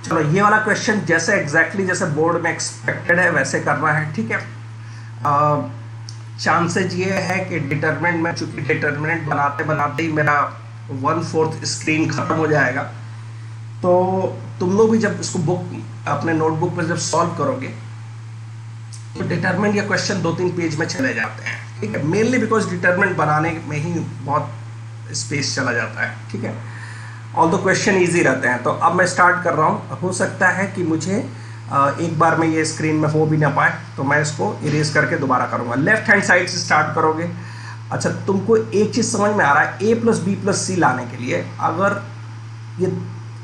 चलो ये वाला क्वेश्चन जैसे एग्जैक्टली जैसे बोर्ड में एक्सपेक्टेड है वैसे करना है। ठीक है, चांसेज ये है कि डिटरमिनेंट में, चूंकि डिटरमिनेंट बनाते बनाते ही मेरा 1/4 स्क्रीन खत्म हो जाएगा, तो तुम लोग भी जब इसको बुक अपने नोटबुक पर जब सॉल्व करोगे तो डिटरमिनेंट या क्वेश्चन 2-3 पेज में चले जाते हैं। ठीक है, मेनली बिकॉज डिटरमिनेंट बनाने में ही बहुत स्पेस चला जाता है। ठीक है, ऑल द क्वेश्चन ईजी रहते हैं। तो अब मैं स्टार्ट कर रहा हूँ। हो सकता है कि मुझे एक बार में ये स्क्रीन में हो भी ना पाए, तो मैं इसको इरेज करके दोबारा करूँगा। लेफ्ट हैंड साइड से स्टार्ट करोगे। अच्छा, तुमको एक चीज़ समझ में आ रहा है, a + b + c लाने के लिए अगर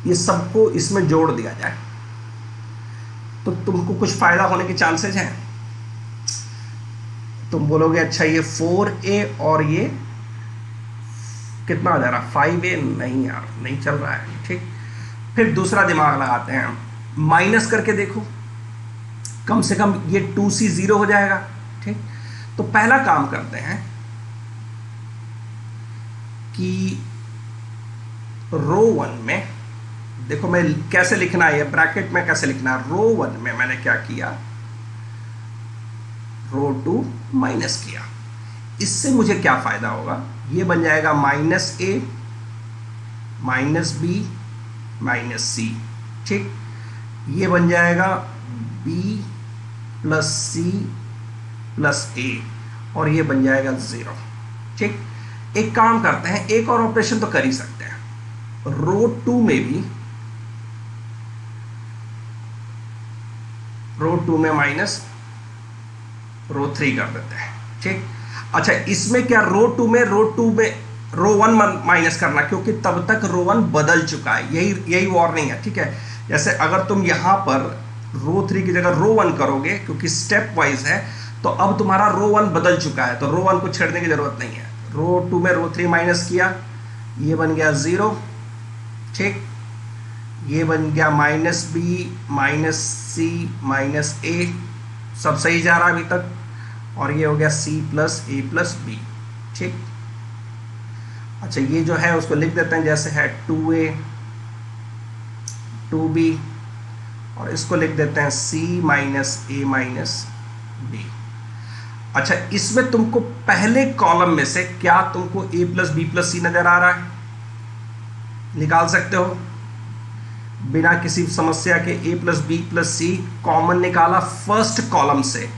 ये सबको इसमें जोड़ दिया जाए तो तुमको कुछ फ़ायदा होने के चांसेज हैं। तुम बोलोगे अच्छा ये 4a और ये कितना आ जा रहा, 5a, नहीं यार नहीं चल रहा है। ठीक, फिर दूसरा दिमाग लगाते हैं, माइनस करके देखो, कम से कम ये 2c 0 हो जाएगा। ठीक, तो पहला काम करते हैं कि रो 1 में देखो मैं कैसे लिखना है, ब्रैकेट में कैसे लिखना है। रो 1 में मैंने क्या किया, रो 2 माइनस किया। इससे मुझे क्या फायदा होगा, ये बन जाएगा -a -b -c। ठीक, ये बन जाएगा b + c + a और ये बन जाएगा 0। ठीक, एक काम करते हैं, एक और ऑपरेशन तो कर ही सकते हैं। रो 2 में भी, रो 2 में माइनस रो 3 कर देते हैं। ठीक, अच्छा इसमें क्या, रो 2 में रो 1 माइनस करना, क्योंकि तब तक रो 1 बदल चुका है। यही वार्निंग है। ठीक है, जैसे अगर तुम यहां पर रो 3 की जगह रो 1 करोगे, क्योंकि स्टेप वाइज है, तो अब तुम्हारा रो 1 बदल चुका है, तो रो 1 को छेड़ने की जरूरत नहीं है। रो 2 में रो 3 माइनस किया, ये बन गया 0। ठीक, ये बन गया -b -c -a, सब सही जा रहा है अभी तक, और ये हो गया c + a + b। ठीक, अच्छा ये जो है उसको लिख देते हैं जैसे है 2a 2b, और इसको लिख देते हैं c -a -b। अच्छा, इसमें तुमको पहले कॉलम में से क्या तुमको a + b + c नजर आ रहा है, निकाल सकते हो बिना किसी समस्या के। a + b + c कॉमन निकाला फर्स्ट कॉलम से,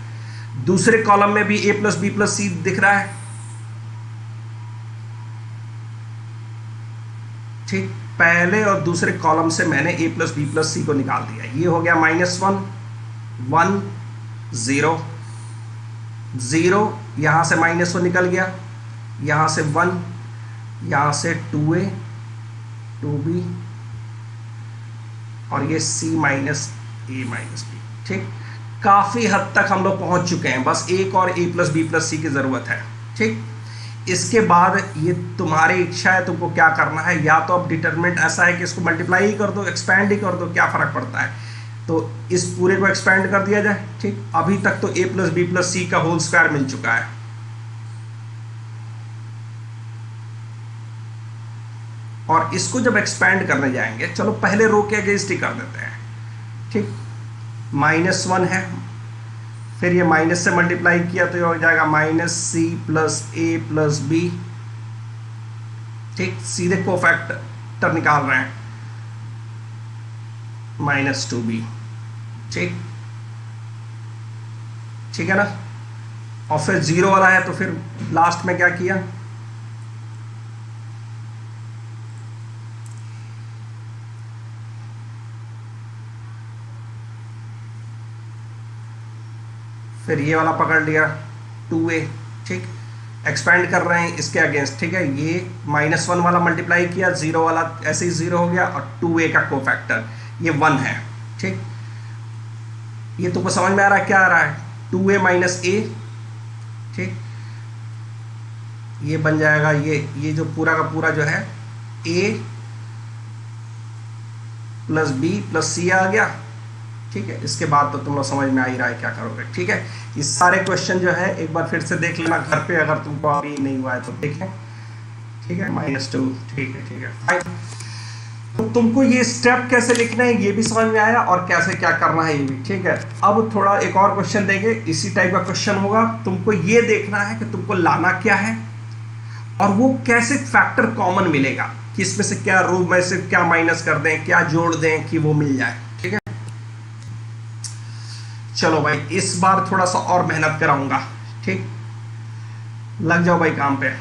दूसरे कॉलम में भी a + b + c दिख रहा है। ठीक, पहले और दूसरे कॉलम से मैंने a + b + c को निकाल दिया। ये हो गया -1 1 0 0, यहां से -1 निकल गया, यहां से 1, यहां से 2a 2b, और ये c -a -b। ठीक, काफी हद तक हम लोग पहुंच चुके हैं, बस एक और a + b + c की जरूरत है। ठीक, इसके बाद ये तुम्हारी इच्छा है, तुमको क्या करना है, या तो अब डिटरमिनेंट ऐसा है कि इसको मल्टीप्लाई ही कर दो, एक्सपैंड ही कर दो, क्या फर्क पड़ता है, तो इस पूरे को एक्सपैंड कर दिया जाए। ठीक, अभी तक तो a + b + c का होल स्क्वायर मिल चुका है। और इसको जब एक्सपैंड करने जाएंगे, चलो पहले रो के अगेंस्ट ही कर देते हैं। ठीक, -1 है, फिर ये माइनस से मल्टीप्लाई किया तो ये हो जाएगा माइनस सी प्लस ए प्लस बी। ठीक, सीधे कोफैक्टर निकाल रहे हैं, माइनस 2b। ठीक, ठीक है ना। और फिर जीरो वाला है तो फिर लास्ट में क्या किया, फिर ये वाला पकड़ लिया 2a। ठीक, एक्सपेंड कर रहे हैं इसके अगेंस्ट। ठीक है, ये -1 वाला मल्टीप्लाई किया, जीरो वाला ऐसे ही जीरो हो गया, और 2a का कोफैक्टर ये 1 है। ठीक, ये तुमको समझ में आ रहा है क्या आ रहा है, 2a माइनस a। ठीक, ये बन जाएगा ये जो पूरा का पूरा जो है a plus b plus c आ गया। ठीक है, इसके बाद तो तुम लोग समझ में आ ही रहा है क्या करोगे। ठीक है, ये सारे क्वेश्चन जो है एक बार फिर से देख लेना घर पे, अगर तुमको अभी नहीं हुआ है तो। ठीक है, ठीक है, -2। ठीक है, ठीक है, फाइन। तो तुमको ये स्टेप कैसे लिखना है ये भी समझ में आया, और कैसे क्या करना है ये भी। ठीक है, अब थोड़ा एक और क्वेश्चन देंगे, इसी टाइप का क्वेश्चन होगा। तुमको ये देखना है कि तुमको लाना क्या है, और वो कैसे फैक्टर कॉमन मिलेगा, कि इसमें से क्या रो में से क्या माइनस कर दें, क्या जोड़ दें कि वो मिल जाए। ठीक है, चलो भाई, इस बार थोड़ा सा और मेहनत कराऊंगा। ठीक, लग जाओ भाई काम पे।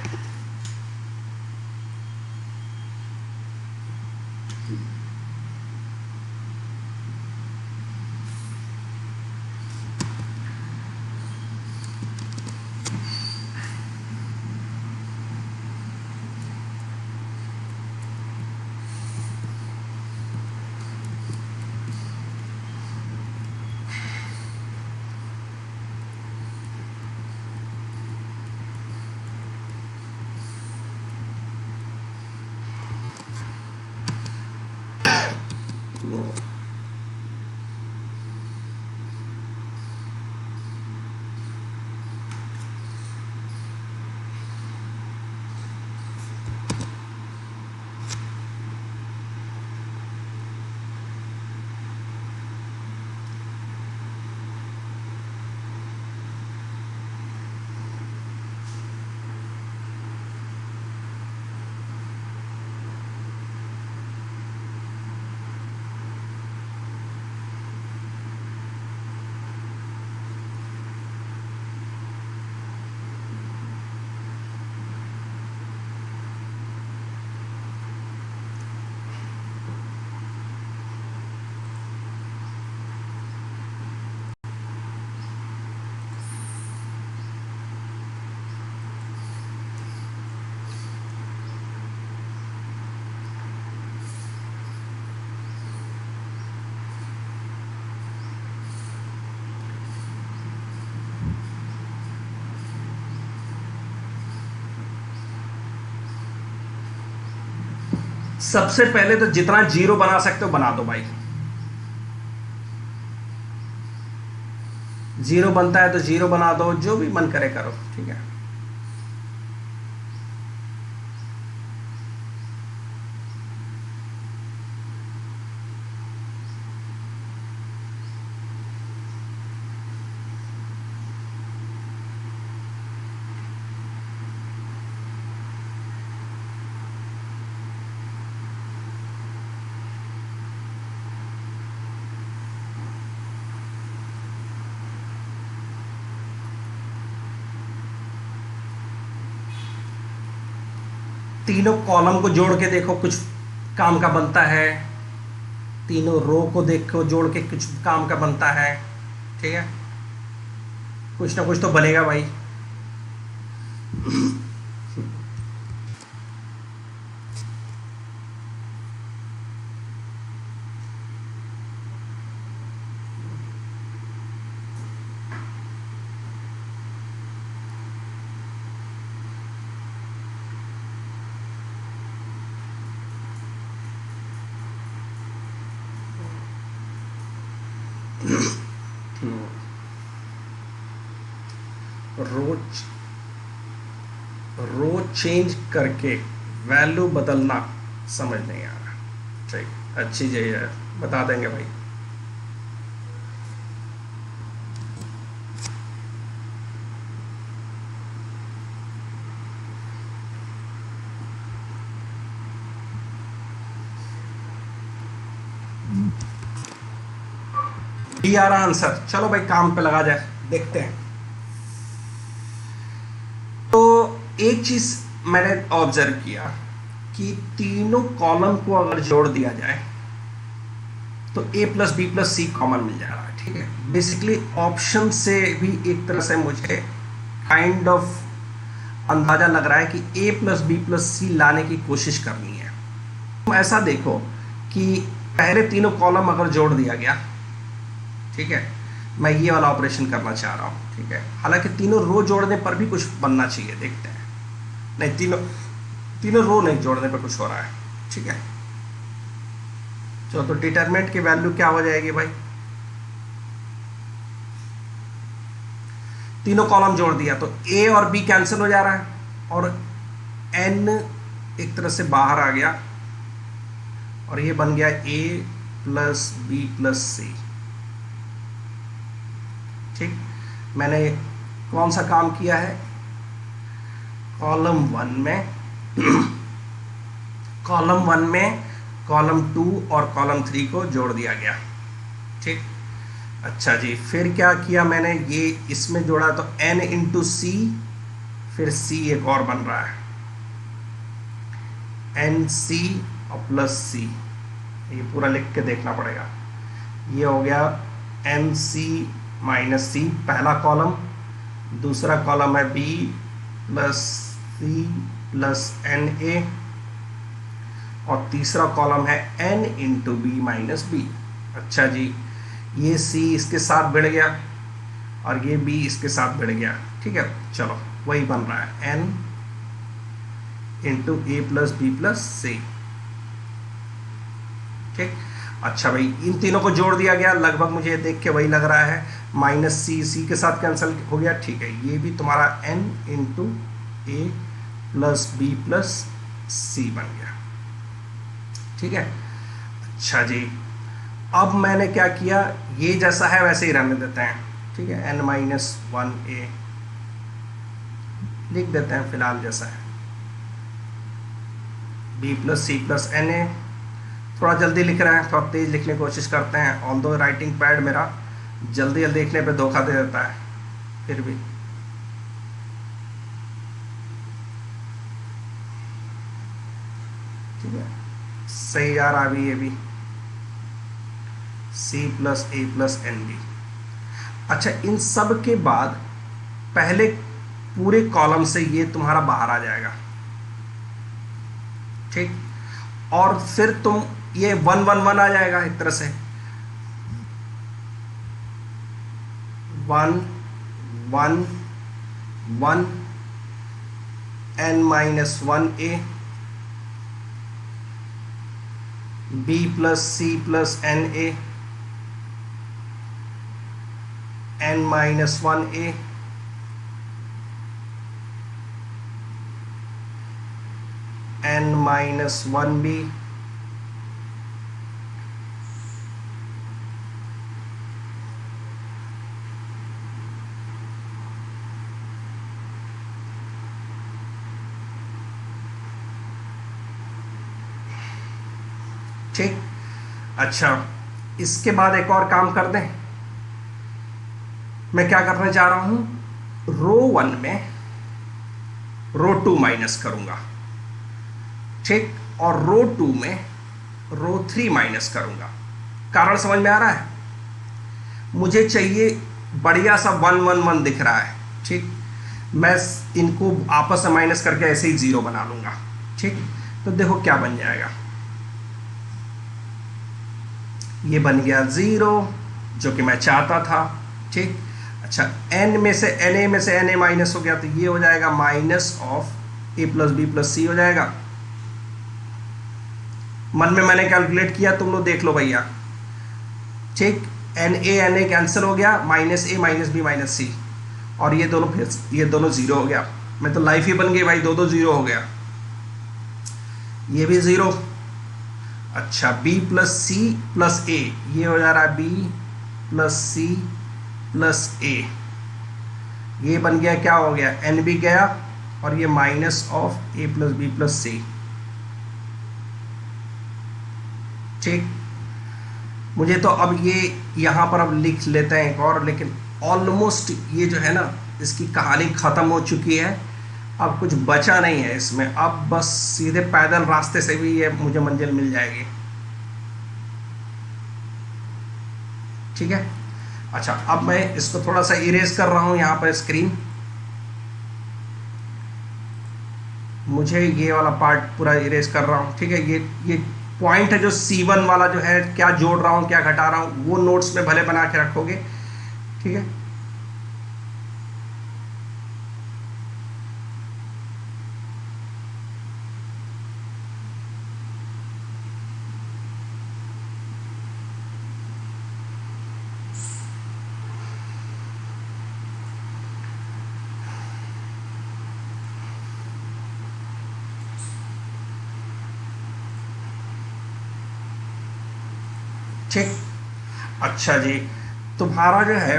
सबसे पहले तो जितना जीरो बना सकते हो बना दो भाई। जीरो बनता है तो जीरो बना दो, जो भी मन करे करो। ठीक है, तीनों कॉलम को जोड़ के देखो कुछ काम का बनता है, तीनों रो को देखो जोड़ के कुछ काम का बनता है। ठीक है, कुछ ना कुछ तो बनेगा भाई। रोज रो चेंज करके वैल्यू बदलना समझ नहीं आ रहा। ठीक, अच्छी चीज है, बता देंगे भाई। डी आ रहा आंसर। चलो भाई काम पे लगा जाए, देखते हैं। तो एक चीज मैंने ऑब्जर्व किया कि तीनों कॉलम को अगर जोड़ दिया जाए तो a plus b plus c common मिल जा रहा है। ठीक है, बेसिकली ऑप्शन से भी एक तरह से मुझे काइंड ऑफ अंदाजा लग रहा है कि a प्लस बी प्लस सी लाने की कोशिश करनी है। तुम ऐसा देखो कि पहले तीनों कॉलम अगर जोड़ दिया गया, ठीक है, मैं ये वाला ऑपरेशन करना चाह रहा हूँ। ठीक है, हालांकि तीनों रो जोड़ने पर भी कुछ बनना चाहिए, देखते हैं। नहीं, तीनों रो नहीं जोड़ने पर कुछ हो रहा है। ठीक है, चलो तो डिटरमिनेंट की वैल्यू क्या हो जाएगी भाई? तीनों कॉलम जोड़ दिया तो a और b कैंसिल हो जा रहा है और n एक तरह से बाहर आ गया और ये बन गया a plus b plus c. ठीक, मैंने कौन सा काम किया है? कॉलम वन में कॉलम 2 और कॉलम 3 को जोड़ दिया गया। ठीक, अच्छा जी, फिर क्या किया मैंने? ये इसमें जोड़ा तो n इंटू सी, फिर c एक और बन रहा है एन सी और प्लस सी। ये पूरा लिख के देखना पड़ेगा। ये हो गया एन सी माइनस सी पहला कॉलम, दूसरा कॉलम है b plus C plus N A और तीसरा कॉलम है n into B minus B. अच्छा जी, ये c इसके साथ भिड़ गया और ये b इसके साथ भिड़ गया। ठीक है, चलो वही बन रहा है n इंटू ए प्लस बी प्लस सी। ठीक, अच्छा भाई, इन तीनों को जोड़ दिया गया, लगभग मुझे देख के वही लग रहा है, माइनस सी के साथ कैंसिल हो गया। ठीक है, ये भी तुम्हारा n इंटू ए प्लस बी प्लस सी बन गया। ठीक है, अच्छा जी, अब मैंने क्या किया? ये जैसा है वैसे ही रहने देते हैं। ठीक है, n माइनस 1a लिख देते हैं फिलहाल जैसा है, b plus C plus N A. थोड़ा जल्दी लिख रहे हैं, थोड़ा तेज लिखने की कोशिश करते हैं, ऑल्दो राइटिंग पैड मेरा जल्दी जल्दी लिखने पे धोखा दे देता है, फिर भी ठीक है, सही जा रहा अभी। ये भी c प्लस ए प्लस एन बी। अच्छा, इन सब के बाद पहले पूरे कॉलम से ये तुम्हारा बाहर आ जाएगा। ठीक, और फिर तुम ये 1 1 1 आ जाएगा एक तरह से, 1 1 1 n minus 1a b plus C plus N A n minus 1a n minus 1b ठीक, अच्छा, इसके बाद एक और काम कर दें। मैं क्या करना चाह रहा हूं? रो 1 में रो 2 माइनस करूंगा। ठीक, और रो 2 में रो 3 माइनस करूंगा। कारण समझ में आ रहा है? मुझे चाहिए बढ़िया सा 1 1 1 दिख रहा है। ठीक, मैं इनको आपस में माइनस करके ऐसे ही 0 बना लूंगा। ठीक, तो देखो क्या बन जाएगा। ये बन गया 0, जो कि मैं चाहता था। ठीक, अच्छा, n में से na में से na माइनस हो गया, तो ये हो जाएगा minus of a plus b plus c हो जाएगा। मन में मैंने कैलकुलेट किया, तुम लोग देख लो भैया। ठीक, na कैंसिल हो गया, minus a minus b minus c, और ये दोनों फिर ये दोनों 0 हो गया। मैं तो लाइफ ही बन गई भाई, दो 0 हो गया, ये भी 0। अच्छा, b प्लस सी प्लस ए, ये हो जा रहा है b प्लस सी प्लस ए। ये बन गया, क्या हो गया? n भी गया और ये minus of a plus b plus c. ठीक, मुझे तो अब ये यहाँ पर अब लिख लेते हैं एक और, लेकिन ऑलमोस्ट ये जो है ना इसकी कहानी ख़त्म हो चुकी है, अब कुछ बचा नहीं है इसमें, अब बस सीधे पैदल रास्ते से भी ये मुझे मंजिल मिल जाएगी। ठीक है, अच्छा अब मैं इसको थोड़ा सा इरेज कर रहा हूँ यहाँ पर स्क्रीन, मुझे ये वाला पार्ट पूरा इरेज कर रहा हूँ। ठीक है, ये पॉइंट है जो C1 वाला जो है, क्या जोड़ रहा हूँ क्या घटा रहा हूँ वो नोट्स में भले बना के रखोगे। ठीक है, ठीक, अच्छा जी, तुम्हारा जो है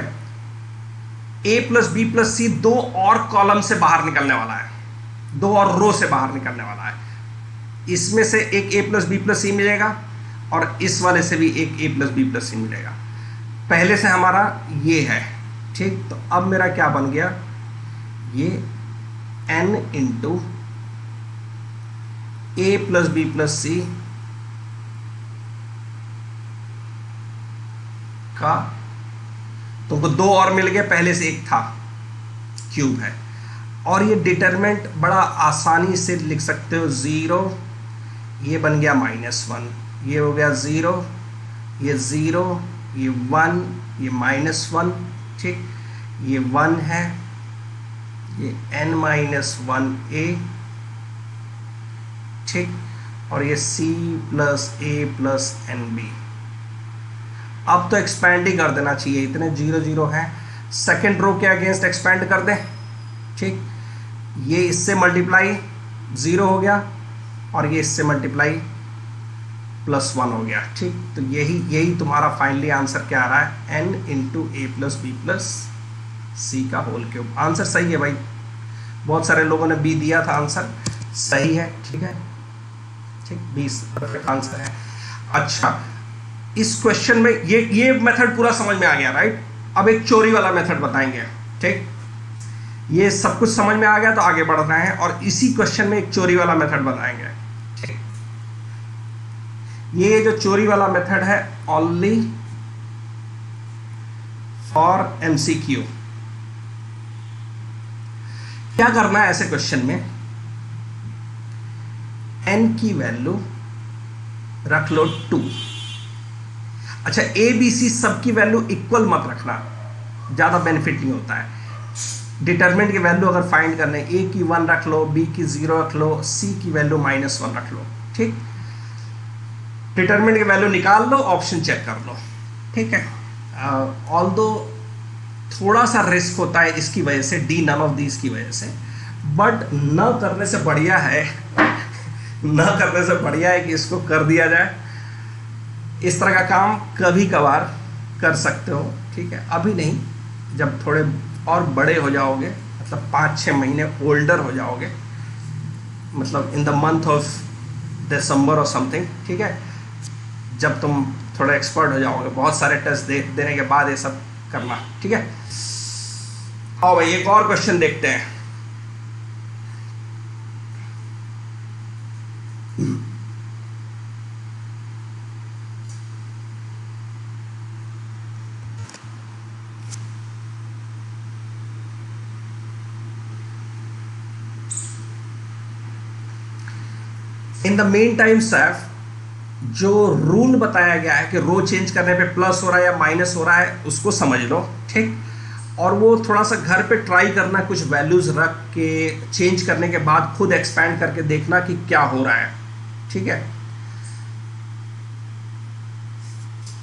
a प्लस बी प्लस सी दो और कॉलम से बाहर निकलने वाला है, दो और रो से बाहर निकलने वाला है। इसमें से एक a प्लस बी प्लस सी मिलेगा और इस वाले से भी एक a प्लस बी प्लस सी मिलेगा। पहले से हमारा ये है। ठीक, तो अब मेरा क्या बन गया, ये n into a plus b plus c का, तुमको दो और मिल गए, पहले से एक था, क्यूब है। और ये डिटरमिनेंट बड़ा आसानी से लिख सकते हो, 0 ये बन गया -1, ये हो गया 0, ये 0, ये 1, ये -1। ठीक, ये 1 है, ये n-1a। ठीक, और ये c plus a plus nb। अब तो एक्सपेंड ही कर देना चाहिए, इतने 0 0 है, सेकेंड रो के अगेंस्ट एक्सपेंड कर दे। ठीक, ये इससे मल्टीप्लाई 0 हो गया और ये इससे मल्टीप्लाई +1 हो गया। ठीक, तो यही तुम्हारा फाइनली आंसर क्या आ रहा है, n इंटू ए प्लस बी प्लस सी का होल क्यूब। आंसर सही है भाई, बहुत सारे लोगों ने बी दिया था, आंसर सही है। ठीक है, ठीक, 20 परफेक्ट आंसर है। अच्छा, इस क्वेश्चन में ये मेथड पूरा समझ में आ गया, राइट। अब एक चोरी वाला मेथड बताएंगे। ठीक, ये सब कुछ समझ में आ गया तो आगे बढ़ना है, और इसी क्वेश्चन में एक चोरी वाला मेथड बताएंगे। ठीक, ये जो चोरी वाला मेथड है ओनली फॉर MCQ। क्या करना है ऐसे क्वेश्चन में, n की वैल्यू रख लो 2। अच्छा, ए बी सी सबकी वैल्यू इक्वल मत रखना, ज़्यादा बेनिफिट नहीं होता है। डिटरमिनेंट की वैल्यू अगर फाइंड करने, ए की 1 रख लो, बी की 0 रख लो, सी की वैल्यू -1 रख लो। ठीक, डिटरमिनेंट की वैल्यू निकाल लो, ऑप्शन चेक कर लो। ठीक है, ऑल्दो थोड़ा सा रिस्क होता है इसकी वजह से, डी नन ऑफ दीज की वजह से, बट न करने से बढ़िया है न करने से बढ़िया है कि इसको कर दिया जाए। इस तरह का काम कभी कभार कर सकते हो। ठीक है, अभी नहीं, जब थोड़े और बड़े हो जाओगे, मतलब 5-6 महीने ओल्डर हो जाओगे, मतलब in the month of December और समथिंग। ठीक है, जब तुम थोड़ा एक्सपर्ट हो जाओगे, बहुत सारे टेस्ट देने के बाद ये सब करना। ठीक है, आओ भाई एक और क्वेश्चन देखते हैं। In the main time Saif, जो रूल बताया गया है कि रो चेंज करने पे प्लस हो रहा है या माइनस हो रहा है, उसको समझ लो। ठीक, और वो थोड़ा सा घर पे ट्राई करना, कुछ वैल्यूज रख के चेंज करने के बाद खुद एक्सपैंड करके देखना कि क्या हो रहा है। ठीक है,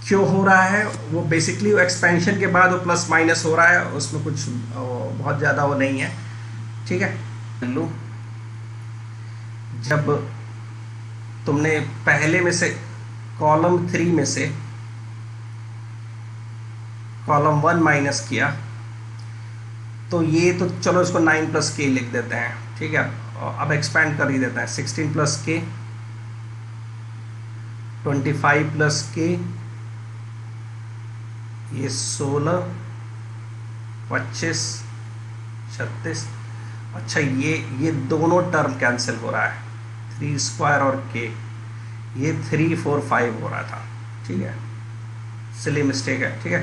क्यों हो रहा है वो बेसिकली, वो एक्सपेंशन के बाद वो प्लस माइनस हो रहा है, उसमें कुछ बहुत ज़्यादा वो नहीं है। ठीक है, लो जब तुमने पहले में से कॉलम 3 में से कॉलम 1 माइनस किया, तो ये तो चलो इसको 9 + k लिख देते हैं। ठीक है, अब एक्सपैंड कर ही देते हैं, 16 + k, 25 + k, ये 16, 25, 36। अच्छा ये दोनों टर्म कैंसिल हो रहा है, 3 स्क्वायर और के, ये 3, 4, 5 हो रहा था, ठीक है, सिली मिस्टेक है, ठीक है,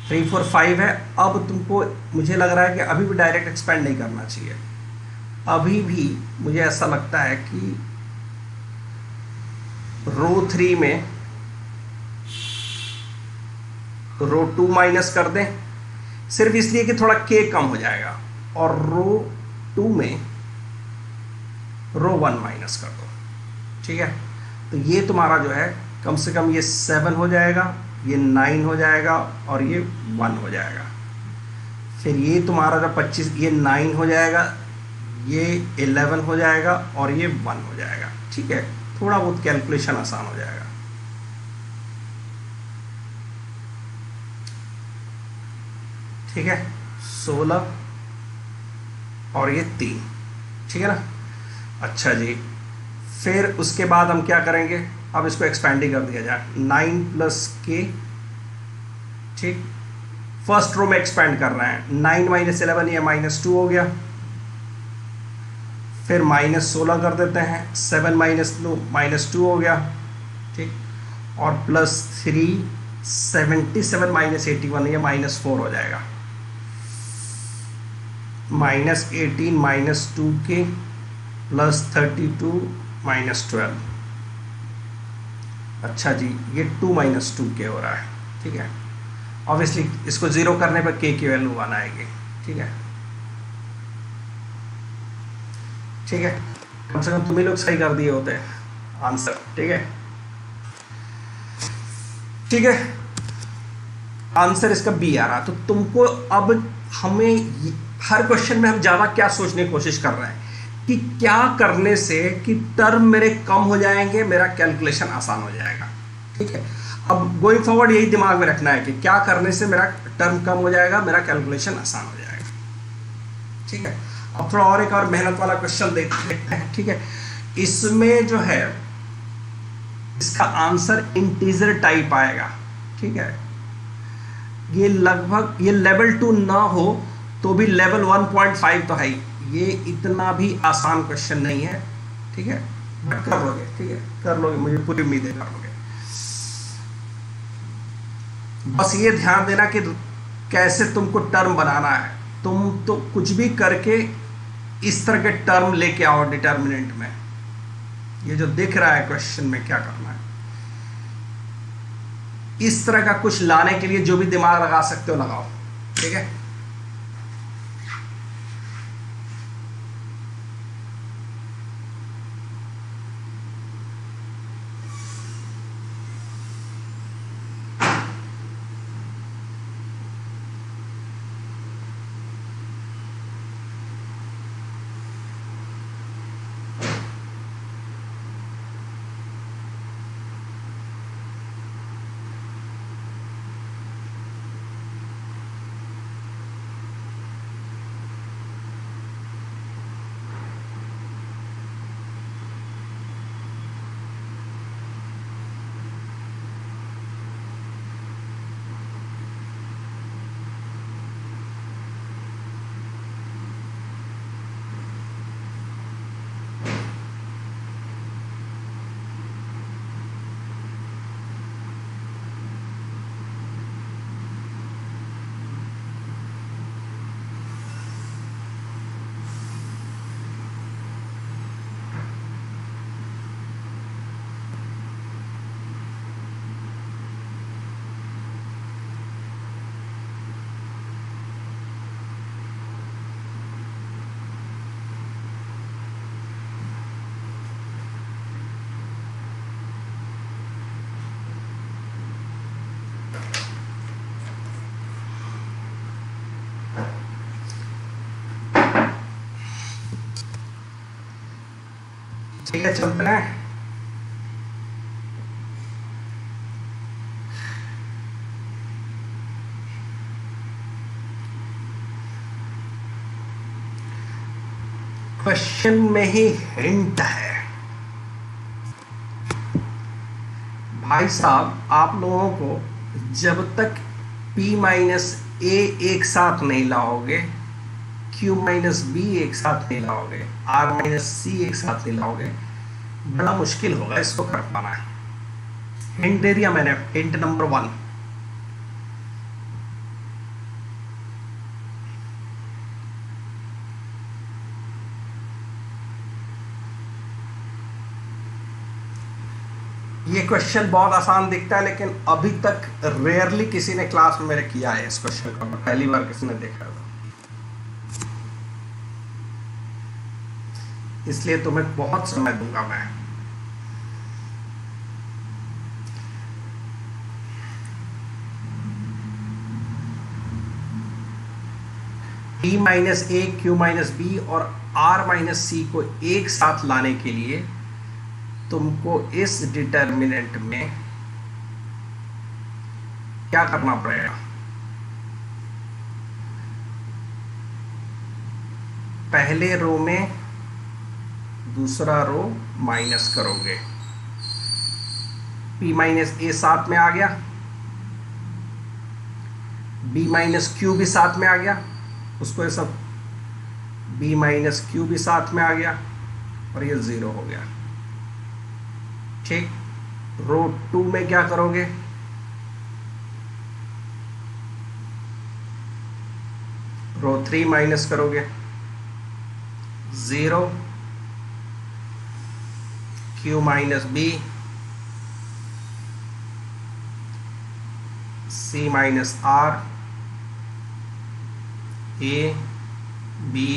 3, 4, 5 है। अब तुमको मुझे लग रहा है कि अभी भी डायरेक्ट एक्सपेंड नहीं करना चाहिए, अभी भी मुझे ऐसा लगता है कि रो 3 में रो 2 माइनस कर दें, सिर्फ इसलिए कि थोड़ा के कम हो जाएगा, और रो 2 में रो 1 माइनस कर दो, ठीक है। तो ये तुम्हारा जो है कम से कम ये 7 हो जाएगा, ये 9 हो जाएगा और ये 1 हो जाएगा। फिर ये तुम्हारा जो 25, ये 9 हो जाएगा, ये 11 हो जाएगा और ये 1 हो जाएगा, ठीक है। थोड़ा बहुत कैलकुलेशन आसान हो जाएगा, ठीक है। 16 और ये 3, ठीक है ना। अच्छा जी, फिर उसके बाद हम क्या करेंगे, अब इसको एक्सपेंड ही कर दिया जाए, 9 प्लस के, ठीक। फर्स्ट रो में एक्सपेंड कर रहे हैं, 9 माइनस 11 ये -2 हो गया, फिर -16 कर देते हैं, 7 माइनस -2 हो गया, ठीक, और प्लस 3, 77 माइनस 81 ये -4 हो जाएगा, -18 -2 के प्लस 32 -12। अच्छा जी, ये 2 - 2 के हो रहा है, ठीक है। ऑब्वियसली इसको 0 करने पर के की वैल्यू 1 आएगी, ठीक है, ठीक है। कम से कम तुम ही लोग सही कर दिए होते आंसर, ठीक है, ठीक है। आंसर इसका बी आ रहा। तो तुमको अब हमें हर क्वेश्चन में हम ज़्यादा क्या सोचने की कोशिश कर रहे हैं कि क्या करने से कि टर्म मेरे कम हो जाएंगे, मेरा कैलकुलेशन आसान हो जाएगा, ठीक है। अब गोइंग फॉरवर्ड यही दिमाग में रखना है कि क्या करने से मेरा टर्म कम हो जाएगा, मेरा कैलकुलेशन आसान हो जाएगा, ठीक है। अब थोड़ा और एक और मेहनत वाला क्वेश्चन देखते हैं, ठीक है। इसमें जो है इसका आंसर इंटीजर टाइप आएगा, ठीक है। ये लगभग ये लेवल 2 ना हो तो भी लेवल 1.5 तो है ही, ये इतना भी आसान क्वेश्चन नहीं है, ठीक है, बट कर लोगे, ठीक है, कर लोगे, मुझे पूरी उम्मीद है कर लोगे। बस ये ध्यान देना कि कैसे तुमको टर्म बनाना है, तुम तो कुछ भी करके इस तरह के टर्म लेके आओ डिटर्मिनेंट में। ये जो दिख रहा है क्वेश्चन में क्या करना है, इस तरह का कुछ लाने के लिए जो भी दिमाग लगा सकते हो लगाओ, ठीक है। ठीक है, चलते हैं। क्वेश्चन में ही हिंट है भाई साहब, आप लोगों को जब तक p माइनस a एक साथ नहीं लाओगे, q माइनस b एक साथ नहीं लाओगे, r माइनस c एक साथ नहीं लाओगे, बड़ा मुश्किल होगा इसको कर पाना। हिंट दे दिया मैंने, हिंट नंबर 1। ये क्वेश्चन बहुत आसान दिखता है, लेकिन अभी तक रेयरली किसी ने क्लास में मेरे किया है इस क्वेश्चन का, पहली बार किसी ने देखा था, इसलिए तुम्हें बहुत समय दूंगा मैं। p minus a, q minus B और r माइनस सी को एक साथ लाने के लिए तुमको इस डिटर्मिनेंट में क्या करना पड़ेगा? पहले रो में दूसरा रो माइनस करोगे, p माइनस ए साथ में आ गया, b माइनस क्यू भी साथ में आ गया, उसको ये सब b माइनस क्यू भी साथ में आ गया और ये 0 हो गया। ठीक, रो 2 में क्या करोगे? रो 3 माइनस करोगे, 0 Q minus B, C minus R, A B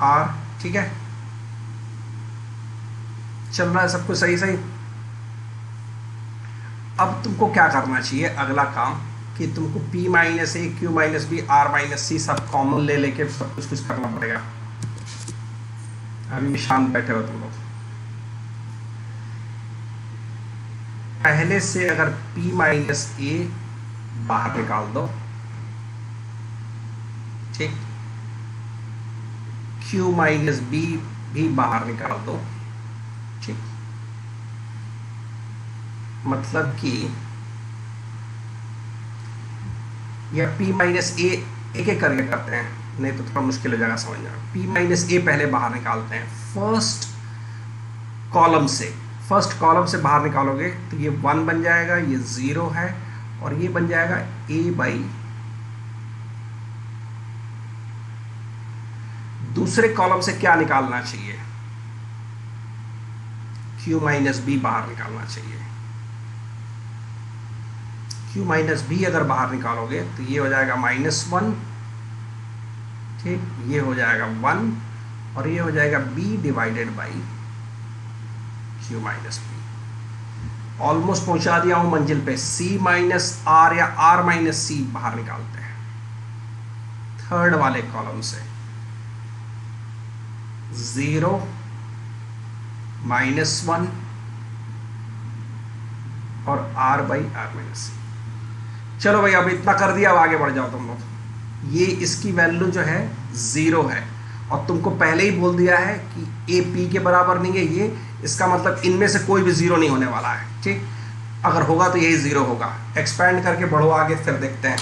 R. ठीक है, चल रहा है सब कुछ सही सही। अब तुमको क्या करना चाहिए, अगला काम, कि तुमको p minus a, q minus b, r minus c सब कॉमन ले लेके सब कुछ करना पड़ेगा। अभी भी शांत बैठे हो तुम लोग। पहले से अगर p माइनस ए बाहर निकाल दो, ठीक, q माइनस बी भी बाहर निकाल दो, ठीक, मतलब कि यह p माइनस ए एक एक करके करते हैं, नहीं तो थोड़ा मुश्किल हो जाएगा समझना। p माइनस ए पहले बाहर निकालते हैं फर्स्ट कॉलम से, फर्स्ट कॉलम से बाहर निकालोगे तो ये 1 बन जाएगा, ये 0 है और ये बन जाएगा a बाई, दूसरे कॉलम से क्या निकालना चाहिए? q माइनस बी बाहर निकालना चाहिए। q माइनस बी अगर बाहर निकालोगे तो ये हो जाएगा -1, ठीक, ये हो जाएगा 1 और ये हो जाएगा b divided by q minus B. Almost पहुंचा दिया हूं मंजिल पे। c माइनस आर या r माइनस सी बाहर निकालते हैं थर्ड वाले कॉलम से, 0 -1 और r बाई r माइनस सी। चलो भाई, अब इतना कर दिया, अब आगे बढ़ जाओ तुम लोग। ये इसकी वैल्यू जो है 0 है और तुमको पहले ही बोल दिया है कि a p के बराबर नहीं है, ये इसका मतलब इनमें से कोई भी 0 नहीं होने वाला है। ठीक, अगर होगा तो यही 0 होगा। एक्सपैंड करके बढ़ो आगे, फिर देखते हैं।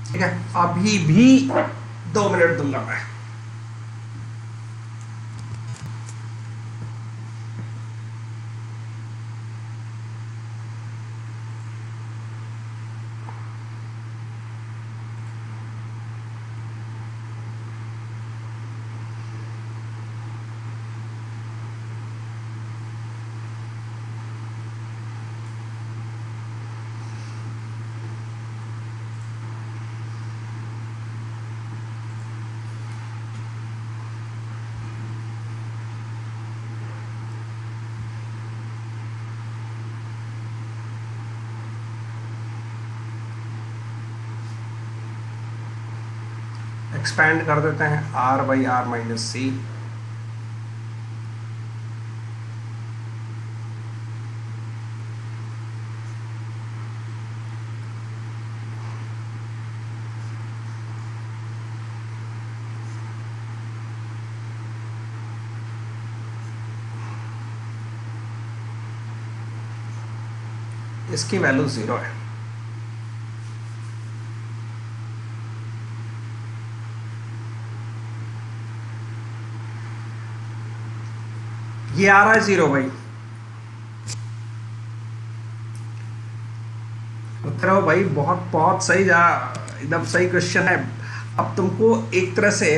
ठीक है, अभी भी 2 मिनट दूंगा मैं। एक्सपैंड कर देते हैं, r बाई r माइनस सी, इसकी वैल्यू 0 है। ये आ रहा है 0 भाई, रहो भाई, बहुत बहुत सही, जा एकदम सही क्वेश्चन है। अब तुमको एक तरह से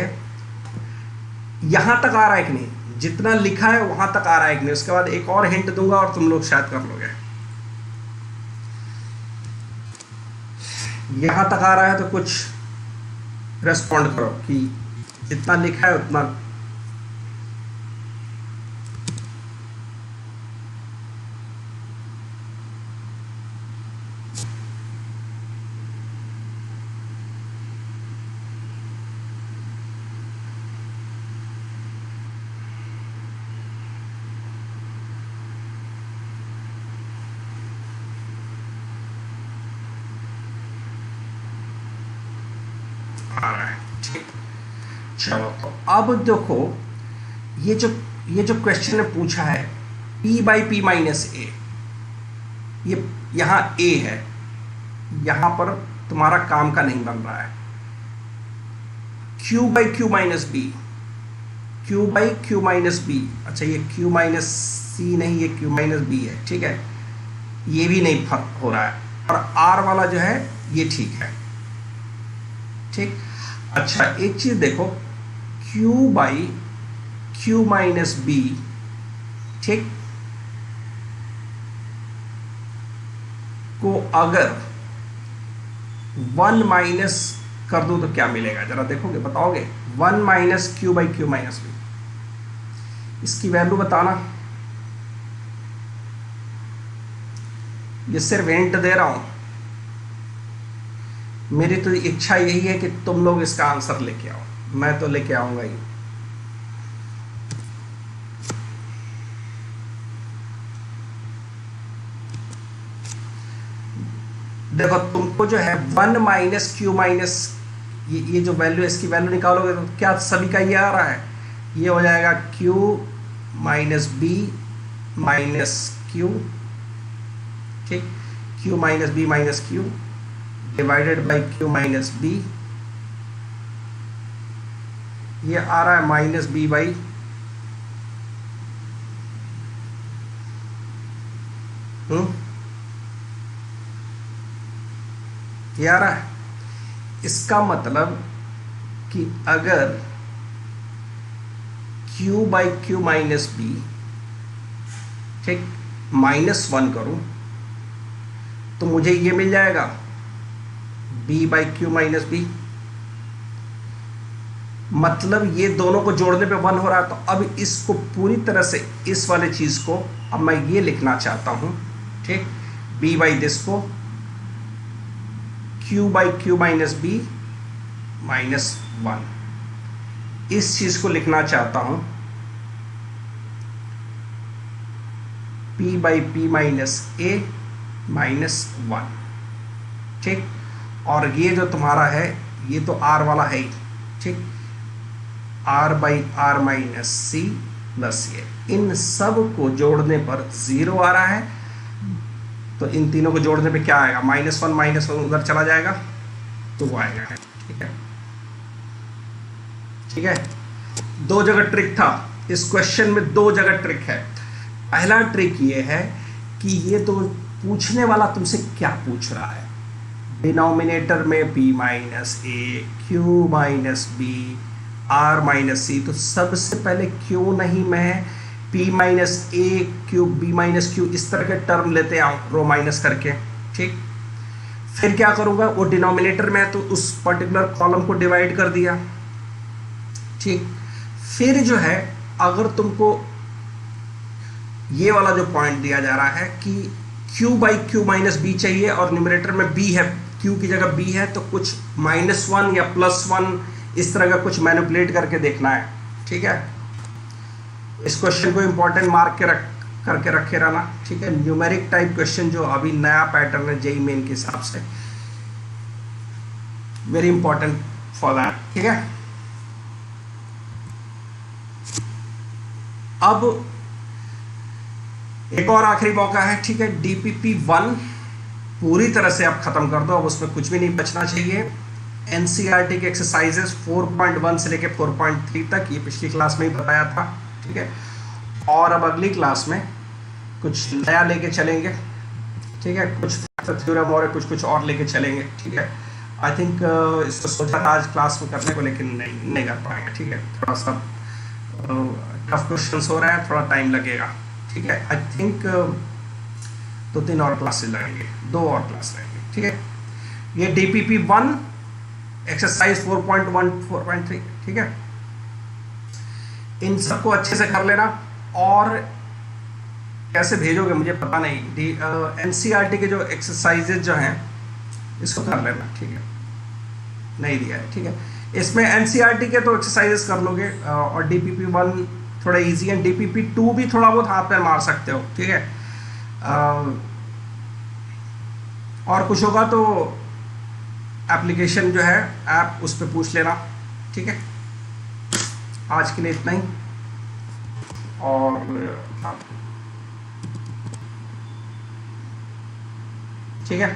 यहां तक आ रहा है कि नहीं, जितना लिखा है वहां तक आ रहा है कि नहीं, उसके बाद एक और हिंट दूंगा और तुम लोग शायद कर लोगे। यहां तक आ रहा है तो कुछ रेस्पॉन्ड करो कि जितना लिखा है उतना। आ रहा है, ठीक। चलो तो अब देखो, ये जो क्वेश्चन ने पूछा है p बाई पी माइनस ए, ये यहां a है, यहां पर तुम्हारा काम का नहीं बन रहा है। q by Q minus B, q by Q minus B, अच्छा ये q माइनस सी नहीं, ये q माइनस बी है, ठीक है, ये भी नहीं हो रहा है। और r वाला जो है ये ठीक है, ठीक। अच्छा एक चीज देखो, q by Q minus B, ठीक, को अगर 1 माइनस कर दो तो क्या मिलेगा, जरा देखोगे, बताओगे? 1 minus Q by Q minus B, इसकी वैल्यू बताना। ये सिर्फ हिंट दे रहा हूं, मेरी तो इच्छा यही है कि तुम लोग इसका आंसर लेके आओ, मैं तो लेके आऊंगा ही। देखो तुमको जो है 1 माइनस क्यू माइनस, ये जो वैल्यू है इसकी वैल्यू निकालोगे तो क्या सभी का ये आ रहा है, ये हो जाएगा q minus B minus Q, ठीक, q minus B minus Q divided by q minus B, ये आ रहा है माइनस बी बाई ये आ रहा है। इसका मतलब कि अगर q by Q minus B, ठीक, -1 करूं तो मुझे ये मिल जाएगा b by Q minus B, मतलब ये दोनों को जोड़ने पे 1 हो रहा है। तो अब इसको पूरी तरह से, इस वाले चीज को अब मैं ये लिखना चाहता हूं, ठीक, b बाई दिस को q by Q minus B -1, इस चीज को लिखना चाहता हूं p by P minus A -1, ठीक। और ये जो तुम्हारा है ये तो r वाला है ही, ठीक, r by R minus C plus ये, इन सब को जोड़ने पर 0 आ रहा है। तो इन तीनों को जोड़ने पे क्या आएगा, -1 उधर चला जाएगा तो वो आएगा, ठीक है, ठीक है। 2 जगह ट्रिक था इस क्वेश्चन में, 2 जगह ट्रिक है। पहला ट्रिक ये है कि ये तो पूछने वाला तुमसे क्या पूछ रहा है, डिनोमिनेटर में p minus a, q minus b, r minus c, तो सबसे पहले क्यों नहीं मैं p minus a q b minus q इस तरह के टर्म लेते आऊं रो माइनस करके, ठीक। फिर क्या करूंगा, वो डिनोमिनेटर में है तो उस पर्टिकुलर कॉलम को डिवाइड कर दिया, ठीक। फिर जो है अगर तुमको ये वाला जो पॉइंट दिया जा रहा है कि q by Q minus B चाहिए और न्यूमरेटर में b है, q की जगह b है, तो कुछ -1 या +1 इस तरह का कुछ मैनिपुलेट करके देखना है, ठीक है। इस क्वेश्चन को इंपॉर्टेंट मार्क करके रखे रहना, ठीक है। न्यूमेरिक टाइप क्वेश्चन जो अभी नया पैटर्न है जेईई मेन के हिसाब से, वेरी इंपॉर्टेंट फॉर दैट, ठीक है। अब एक और आखिरी मौका है, ठीक है। DPP 1 पूरी तरह से आप खत्म कर दो, अब उसमें कुछ भी नहीं बचना चाहिए। एनसीईआरटी के एक्सरसाइजेस 4.1 से लेके 4.3 तक, ये पिछली क्लास में ही बताया था, ठीक है। और अब अगली क्लास में कुछ नया लेके चलेंगे, ठीक है, कुछ थ्योरम और कुछ और लेके चलेंगे, ठीक है। आई थिंक इसको सोचा था आज क्लास में करने को, लेकिन नहीं कर पाएंगे, ठीक है। थोड़ा सा टफ क्वेश्चंस हो रहा है, थोड़ा टाइम लगेगा, ठीक है। आई थिंक 2-3 और क्लासेस लगेंगे, 2 और क्लास लगेंगे, ठीक है। ये डीपीपी 1 एक्सरसाइज 4.1 4.3, ठीक है। इन सबको अच्छे से कर लेना। और कैसे भेजोगे मुझे पता नहीं, एनसीईआरटी के जो एक्सरसाइजेज जो हैं इसको कर लेना, ठीक है। नहीं दिया है, ठीक है। इसमें एनसीईआरटी के तो एक्सरसाइजेस कर लोगे, और डीपीपी 1 थोड़ा इजी है, डीपीपी 2 भी थोड़ा बहुत हाथ पैर मार सकते हो, ठीक है। और कुछ होगा तो एप्लीकेशन जो है ऐप, उस पर पूछ लेना, ठीक है। आज के लिए इतना ही। और ठीक है।